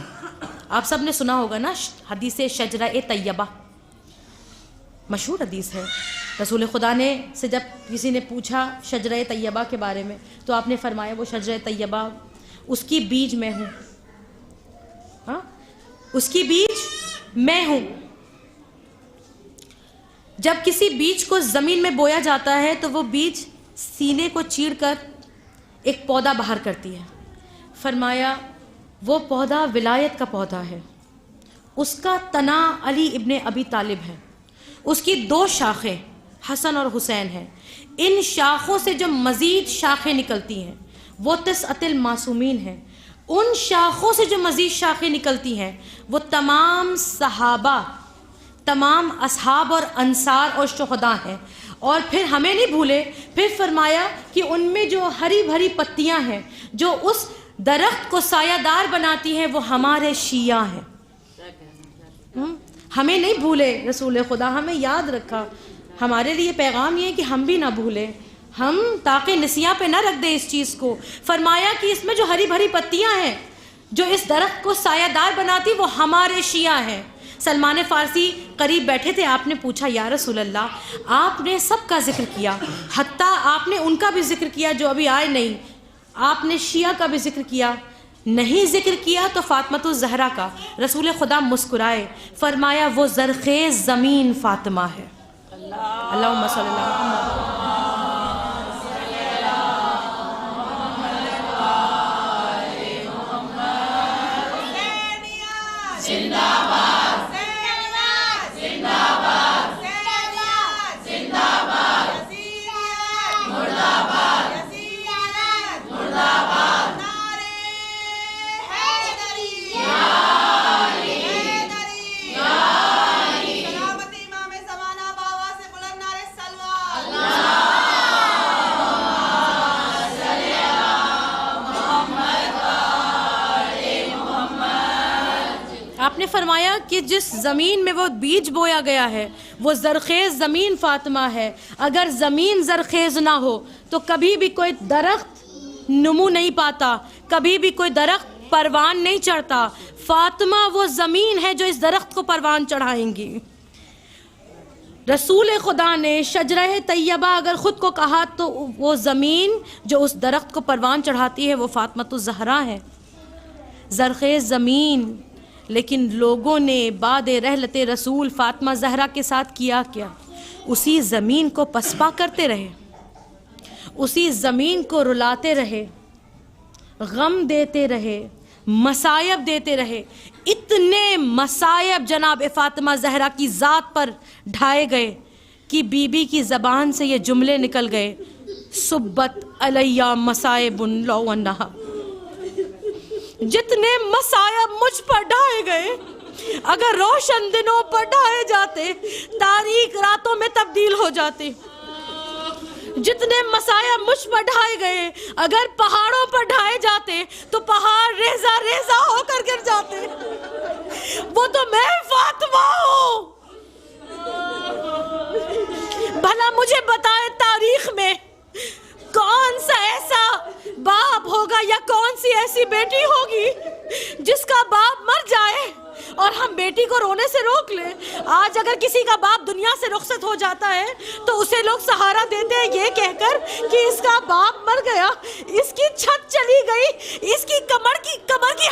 آپ سب نے سنا ہوگا نا حدیث شجرہ طیبہ, مشہور حدیث ہے. رسول خدا نے سے جب کسی نے پوچھا شجرہ طیبہ کے بارے میں تو آپ نے فرمایا وہ شجرہ طیبہ اس کی بیج میں ہوں. ہاں, اس کی بیج میں ہوں. جب کسی بیج کو زمین میں بویا جاتا ہے تو وہ بیج سینے کو چیر کر ایک پودا باہر کرتی ہے. فرمایا وہ پودا ولایت کا پودا ہے, اس کا تنا علی ابن ابی طالب ہے, اس کی 2 شاخیں حسن اور حسین ہیں. ان شاخوں سے جو مزید شاخیں نکلتی ہیں وہ تسعۃ المعصومین ہیں. ان شاخوں سے جو مزید شاخیں نکلتی ہیں وہ تمام صحابہ, تمام اصحاب اور انصار اور شہداء ہیں. اور پھر ہمیں نہیں بھولے, پھر فرمایا کہ ان میں جو ہری بھری پتیاں ہیں جو اس درخت کو سایہ دار بناتی ہیں وہ ہمارے شیعہ ہیں. ہمیں نہیں بھولے رسول خدا, ہمیں یاد رکھا. ہمارے لیے پیغام یہ ہے کہ ہم بھی نہ بھولیں, ہم تاکہ نسیاں پہ نہ رکھ دیں اس چیز کو. فرمایا کہ اس میں جو ہری بھری پتیاں ہیں جو اس درخت کو سایہ دار بناتی وہ ہمارے شیعہ ہیں. سلمان فارسی قریب بیٹھے تھے, آپ نے پوچھا یا رسول اللہ آپ نے سب کا ذکر کیا, حتیٰ آپ نے ان کا بھی ذکر کیا جو ابھی آئے نہیں, آپ نے شیعہ کا بھی ذکر کیا, نہیں ذکر کیا تو فاطمۃ الزہرا کا۔ رسول خدا مسکرائے، فرمایا وہ زرخیز زمین فاطمہ ہے۔ اللہم صلی اللہ علیہ وسلم۔ آپ نے فرمایا کہ جس زمین میں وہ بیج بویا گیا ہے وہ زرخیز زمین فاطمہ ہے۔ اگر زمین زرخیز نہ ہو تو کبھی بھی کوئی درخت نمو نہیں پاتا، کبھی بھی کوئی درخت پروان نہیں چڑھتا۔ فاطمہ وہ زمین ہے جو اس درخت کو پروان چڑھائیں گی۔ رسول خدا نے شجرہ طیبہ اگر خود کو کہا تو وہ زمین جو اس درخت کو پروان چڑھاتی ہے وہ فاطمۃ الزہرا ہے، زرخیز زمین۔ لیکن لوگوں نے بعد رحلت رسول فاطمہ زہرا کے ساتھ کیا کیا؟ اسی زمین کو پسپا کرتے رہے، اسی زمین کو رلاتے رہے، غم دیتے رہے، مصائب دیتے رہے۔ اتنے مصائب جناب فاطمہ زہرا کی ذات پر ڈھائے گئے کہ بی بی کی زبان سے یہ جملے نکل گئے، سبت علیہ مصائب لو انہا۔ جتنے مصائب مجھ پر ڈھائے گئے اگر روشن دنوں پر ڈھائے جاتے تاریک راتوں میں تبدیل ہو جاتے۔ جتنے مصائب مجھ پر ڈھائے گئے اگر پہاڑوں پر ڈھائے جاتے تو پہاڑ ریزہ ریزہ ہو کر گر جاتے۔ وہ تو میں فاطمہ ہوں۔ بھلا مجھے بتائے تاریخ میں کون سا ایسا باپ ہوگا یا کون سی ایسی بیٹی ہوگی جس کا باپ مر جائے اور ہم بیٹی کو رونے سے روک لیں۔ آج اگر کسی کا باپ دنیا سے رخصت ہو جاتا ہے تو اسے لوگ سہارا دیتے ہیں یہ کہہ کر کہ اس کا باپ مر گیا، اس کی چھت چلی گئی، اس کی کمر کی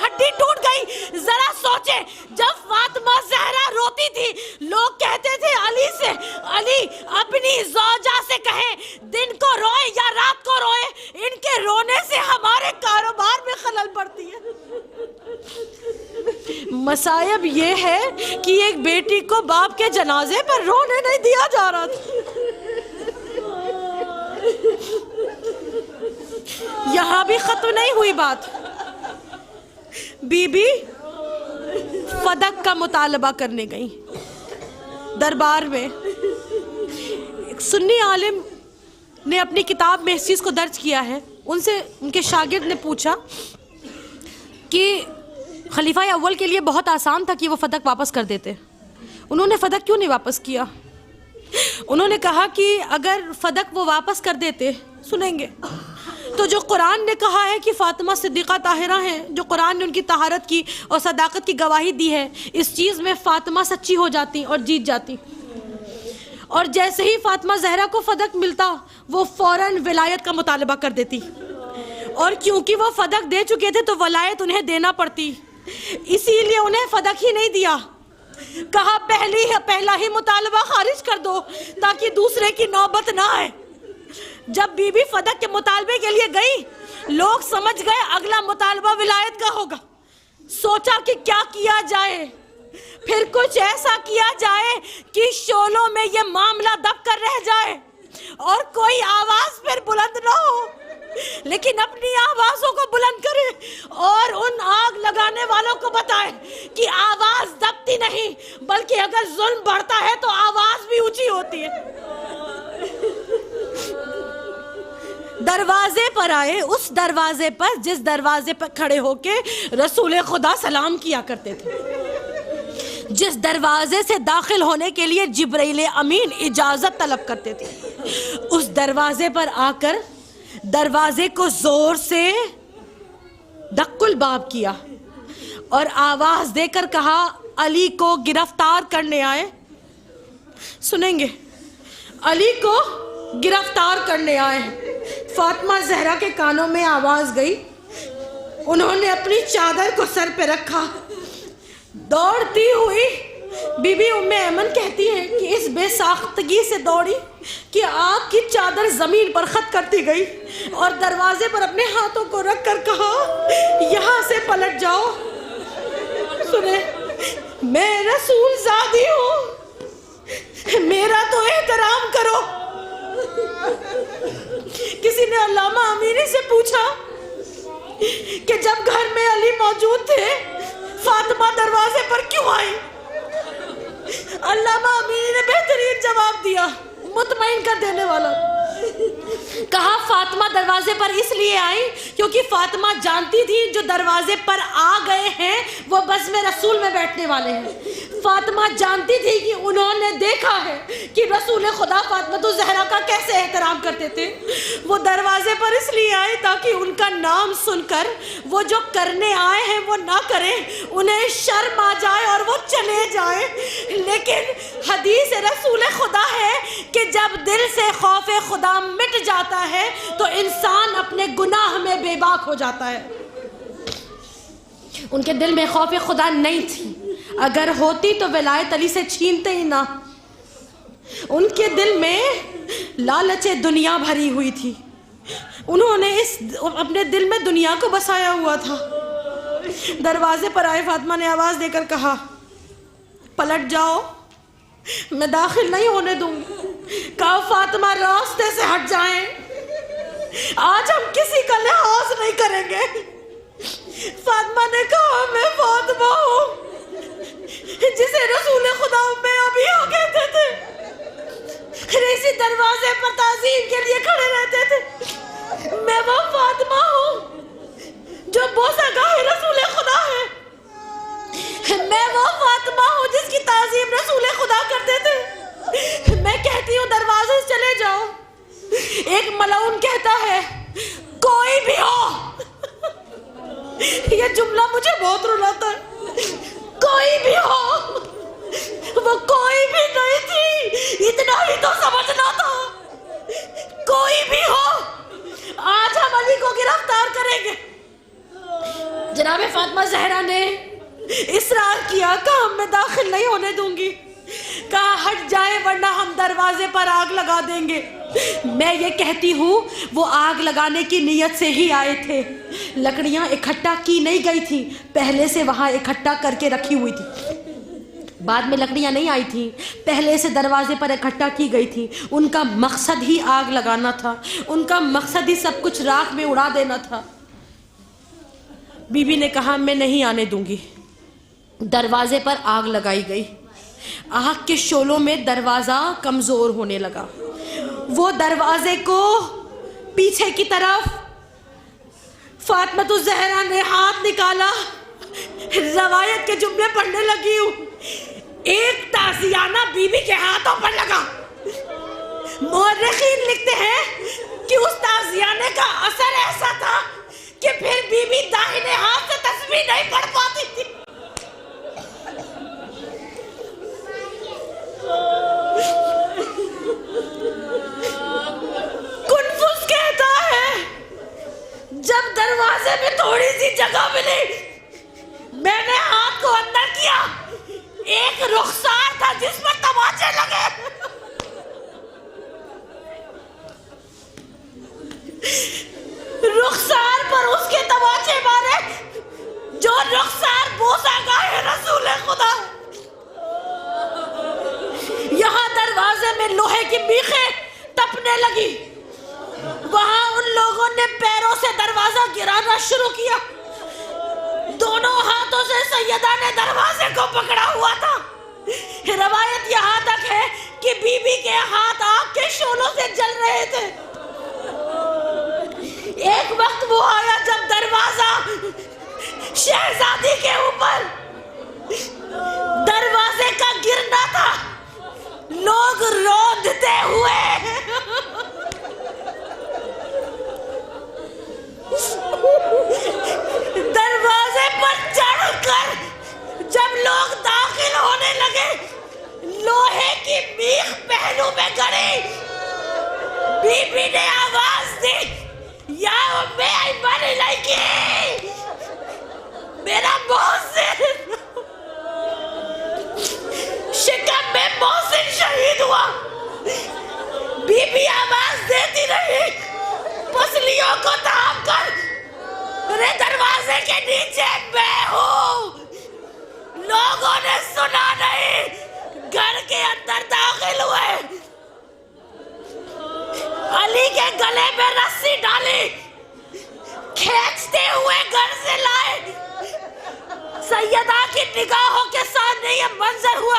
ہڈی ٹوٹ گئی۔ ذرا سوچے جب فاطمہ زہرا روتی تھی لوگ کہتے تھے علی سے، علی اپنی زوجہ سے کہیں دن کو روئے یا رات کو روئے، ان کے رونے سے ہمارے کاروبار میں خلل پڑتی ہے۔ مصائب یہ ہے کہ ایک بیٹی کو باپ کے جنازے پر رونے نہیں دیا جا رہا تھا۔ یہاں بھی ختم نہیں ہوئی بات، بی بی فدق کا مطالبہ کرنے گئی دربار میں۔ ایک سنی عالم نے اپنی کتاب میں اس چیز کو درج کیا ہے، ان سے ان کے شاگرد نے پوچھا کہ خلیفہ اول کے لیے بہت آسان تھا کہ وہ فدق واپس کر دیتے، انہوں نے فدق کیوں نہیں واپس کیا؟ انہوں نے کہا کہ اگر فدق وہ واپس کر دیتے، سنیں گے، تو جو قرآن نے کہا ہے کہ فاطمہ صدیقہ طاہرہ ہیں، جو قرآن نے ان کی طہارت کی اور صداقت کی گواہی دی ہے، اس چیز میں فاطمہ سچی ہو جاتی اور جیت جاتی۔ اور جیسے ہی فاطمہ زہرا کو فدق ملتا وہ فوراً ولایت کا مطالبہ کر دیتی، اور کیونکہ وہ فدق دے چکے تھے تو ولایت انہیں دینا پڑتی، اسی لیے انہیں فدق ہی نہیں دیا۔ کہا پہلا ہی مطالبہ خارج کر دو تاکہ دوسرے کی نوبت نہ آئے۔ جب بی بی فدق کے مطالبے کے لیے گئی لوگ سمجھ گئے اگلا مطالبہ ولایت کا ہوگا۔ سوچا کہ کیا کیا جائے، پھر کچھ ایسا کیا جائے کہ شولوں میں یہ معاملہ دب کر رہ جائے اور کوئی آواز پھر بلند نہ ہو، لیکن اپنی آوازوں کو بلند کرے اور ان آگ لگانے والوں کو بتائے کہ آواز دبتی نہیں بلکہ اگر ظلم بڑھتا ہے تو آواز بھی اونچی ہوتی ہے۔ دروازے پر آئے، اس دروازے پر جس دروازے پر کھڑے ہو کے رسول خدا سلام کیا کرتے تھے، جس دروازے سے داخل ہونے کے لیے جبرائیل امین اجازت طلب کرتے تھے، اس دروازے پر آ کر دروازے کو زور سے دق الباب کیا اور آواز دے کر کہا علی کو گرفتار کرنے آئے۔ سنیں گے، علی کو گرفتار کرنے آئے۔ فاطمہ زہرا کے کانوں میں آواز گئی، انہوں نے اپنی چادر کو سر پہ رکھا. دوڑتی ہوئی بی بی ام ایمن کہتی ہیں کہ اس بے ساختگی سے دوڑی کہ آگ کی چادر زمین پر خط کرتی گئی اور دروازے پر اپنے ہاتھوں کو رکھ کر کہا یہاں سے پلٹ جاؤ. سنیں، میں رسول زادی ہوں، میرا تو احترام کرو. کسی نے علامہ امینی سے پوچھا کہ جب گھر میں علی موجود تھے فاطمہ دروازے پر کیوں آئی؟ علامہ امینی نے بہترین جواب دیا، مطمئن کر دینے والا. کہا فاطمہ دروازے پر اس لیے آئی کیونکہ فاطمہ جانتی تھی جو دروازے پر آ گئے ہیں وہ بزم رسول میں بیٹھنے والے ہیں. فاطمہ جانتی تھی کہ انہوں نے دیکھا ہے کہ رسول خدا فاطمہ الزہرا کا کیسے احترام کرتے تھے. وہ دروازے پر اس لیے آئے تاکہ ان کا نام سن کر وہ جو کرنے آئے ہیں وہ نہ کریں، انہیں شرم آ جائے اور وہ چلے جائیں. لیکن حدیث رسول خدا ہے کہ جب دل سے خوف خدا مٹ جاتا ہے تو انسان اپنے گناہ میں بے باک ہو جاتا ہے. ان کے دل میں خوف خدا نہیں تھی، اگر ہوتی تو ولایت علی سے چھینتے ہی نہ. ان کے دل میں لالچ دنیا بھری ہوئی تھی، انہوں نے اپنے دل میں دنیا کو بسایا ہوا تھا. دروازے پر آئے فاطمہ نے آواز دے کر کہا پلٹ جاؤ، میں داخل نہیں ہونے دوں گی. کہا فاطمہ راستے سے ہٹ جائیں، آج ہم کسی کا لحاظ نہیں کریں گے. فاطمہ نے کہا میں فاطمہ ہوں جسے رسول خدا میں ابھی ہو کہتے تھے، اسی دروازے پر تعظیم کے لیے کھڑے رہتے تھے. میں وہ فاطمہ ہوں جو بوسہ گاہ رسول خدا ہے، میں وہ فاطمہ ہوں جس کی تعظیم رسول خدا کرتے تھے. میں کہتی ہوں دروازے سے چلے جاؤ. ایک ملعون کہتا ہے کوئی بھی ہو، یہ جملہ مجھے بہت رلاتا ہے. کوئی بھی ہو، وہ کوئی بھی نہیں تھی، اتنا ہی تو سمجھنا تھا. کوئی بھی ہو، آج ہم علی کو گرفتار کریں گے. جناب فاطمہ زہرا نے اصرار کیا، کہا میں داخل نہیں ہونے دوں گی. کہا ہٹ جائے ورنہ ہم دروازے پر آگ لگا دیں گے. میں یہ کہتی ہوں وہ آگ لگانے کی نیت سے ہی آئے تھے. لکڑیاں اکٹھا کی نہیں گئی تھی، پہلے سے وہاں اکٹھا کر کے رکھی ہوئی تھی. بعد میں لکڑیاں نہیں آئی تھی، پہلے سے دروازے پر اکٹھا کی گئی تھی. ان کا مقصد ہی آگ لگانا تھا، ان کا مقصد ہی سب کچھ راکھ میں اڑا دینا تھا. بی بی نے کہا میں نہیں آنے دوں گی. دروازے پر آگ لگائی گئی. آگ کے شعلوں میں دروازہ کمزور ہونے لگا. وہ دروازے کو پیچھے کی طرف فاطمہ الزہرا نے ہاتھ نکالا، روایت کے جملے پڑھنے لگی ہوں. ایک تازیانہ بی بی کے ہاتھوں پر لگا. مورخین لکھتے ہیں کہ اس تازیانے کا اثر ایسا تھا کہ پھر بی بی داہنے ہاتھ سے تسبیح نہیں پڑھ پاتی تھی. کنفوس کہتا ہے جب دروازے میں تھوڑی سی جگہ ملی میں نے ہاتھ کو اندر کیا، ایک رخسار تھا جس پر تماچے لگے. رخسار پر اس کے تماچے مارے جو رخسار بوسہ گاہ رسول خدا. یہاں دروازے میں لوہے کی میخیں تپنے لگی. وہاں ان لوگوں نے پیروں سے دروازہ گرانا شروع کیا. دونوں ہاتھوں سے سیدہ نے دروازے کو پکڑا ہوا تھا. روایت یہاں تک ہے کہ بی بی کے ہاتھ آگ کے شعلوں سے جل رہے تھے. ایک وقت وہ آیا جب دروازہ شہزادی کے اوپر دروازے کا گرنا تھا. لوگ روندتے ہوئے دروازے پر چڑھ کر جب لوگ داخل ہونے لگے لوہے کی میخ پہلو میں گڑی. بی بی نے آواز دی یا امی ایمن الیکی میرا محسن شکم میں محسن شہید ہوا. بی بی آواز دیتی رہی پسلیوں کو تھام کر میرے دروازے کے نیچے میں ہوں. لوگوں نے سنا نہیں, گھر کے اندر داخل ہوئے, علی کے گلے میں رسی ڈالی, کھینچتے ہوئے گھر سے لائے. سیدہ کی نگاہوں کے سامنے یہ منظر ہوا.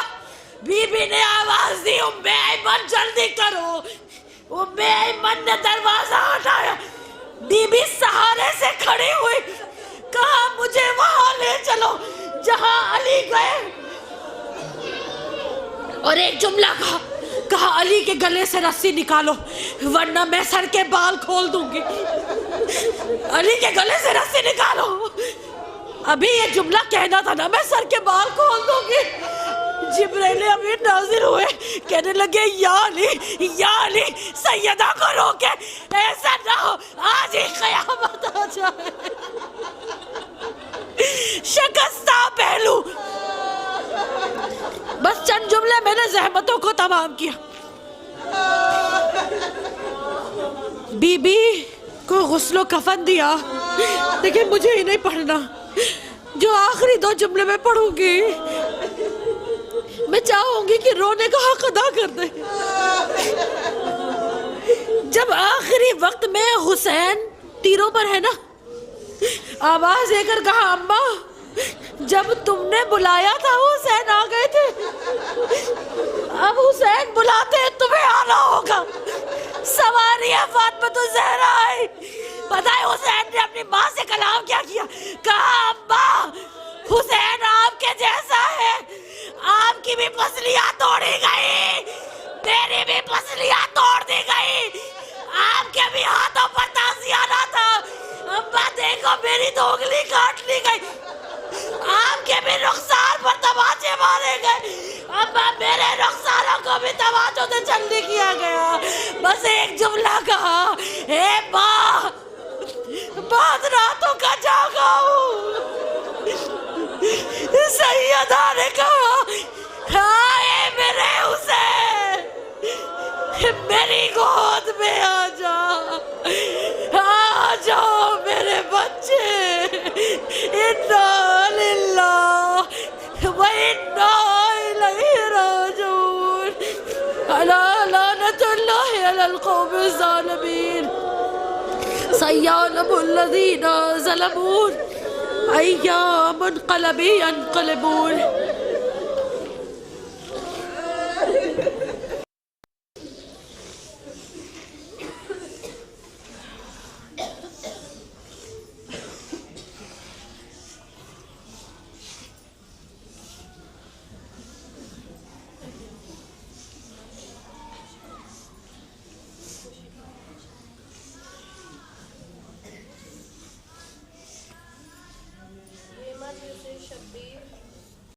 بی بی نے آواز دی, ام ایمن جلدی کرو. ام ایمن نے دروازہ ہٹایا. بی بی سہارے سے کھڑی ہوئی, کہا مجھے وہاں لے چلو جہاں علی گئے, اور ایک جملہ کہا علی کے گلے سے رسی نکالو ورنہ میں سر کے بال کھول دوں گی. علی کے گلے سے رسی نکالو. ابھی یہ جملہ کہنا تھا نا, میں سر کے بال کھول دوں گی. جبرائیل امین نازل ہوئے, کہنے لگے یا علی سیدہ کو روکے, ایسا نہ ہو آج ہی قیامت آ جائے. شکستہ پہلو. بس چند جملے میں نے زحمتوں کو تمام کیا. بی بی کو غسل و کفن دیا, لیکن مجھے ہی نہیں پڑھنا. جو آخری 2 جملے میں پڑھوں گی میں چاہوں گی کہ رونے کا حق ادا کر دے. جب آخری وقت میں حسین تیروں پر ہے نا, آواز دے کر کہا اماں جب تم نے بلایا تھا حسین آ گئے تھے, اب حسین بلاتے ہیں تمہیں آنا ہوگا. سواری ہے فاطمہ الزہرا آئی. پتہ ہے حسین نے اپنی ماں سے کلام کیا کیا, کہا اماں حسین آپ کے جیسا ہے, آپ کی بھی پسلیاں توڑی گئی, میری بھی پسلیاں توڑ دی گئی, آپ کے بھی ہاتھوں پر تازیانہ تھا. اماں دیکھو میری تو انگلی کاٹ لی گئی, آپ کے بھی رخسار پر تماچے مارے گئے, اماں میرے رخساروں کو بھی تماچوں سے چلنی کیا گیا. بس ایک جملہ کہا, اے ماں بعد راتوں کا جاگا ہوں. سیدہ نے کہا ہائے میرے حسین, میری گود میں آ جاؤ میرے بچے. انا للہ و انا الیہ راجعون. الا لعنۃ اللہ علی القوم الظالمین. سیعلم الذین ظلموا أي منقلب ينقلبون.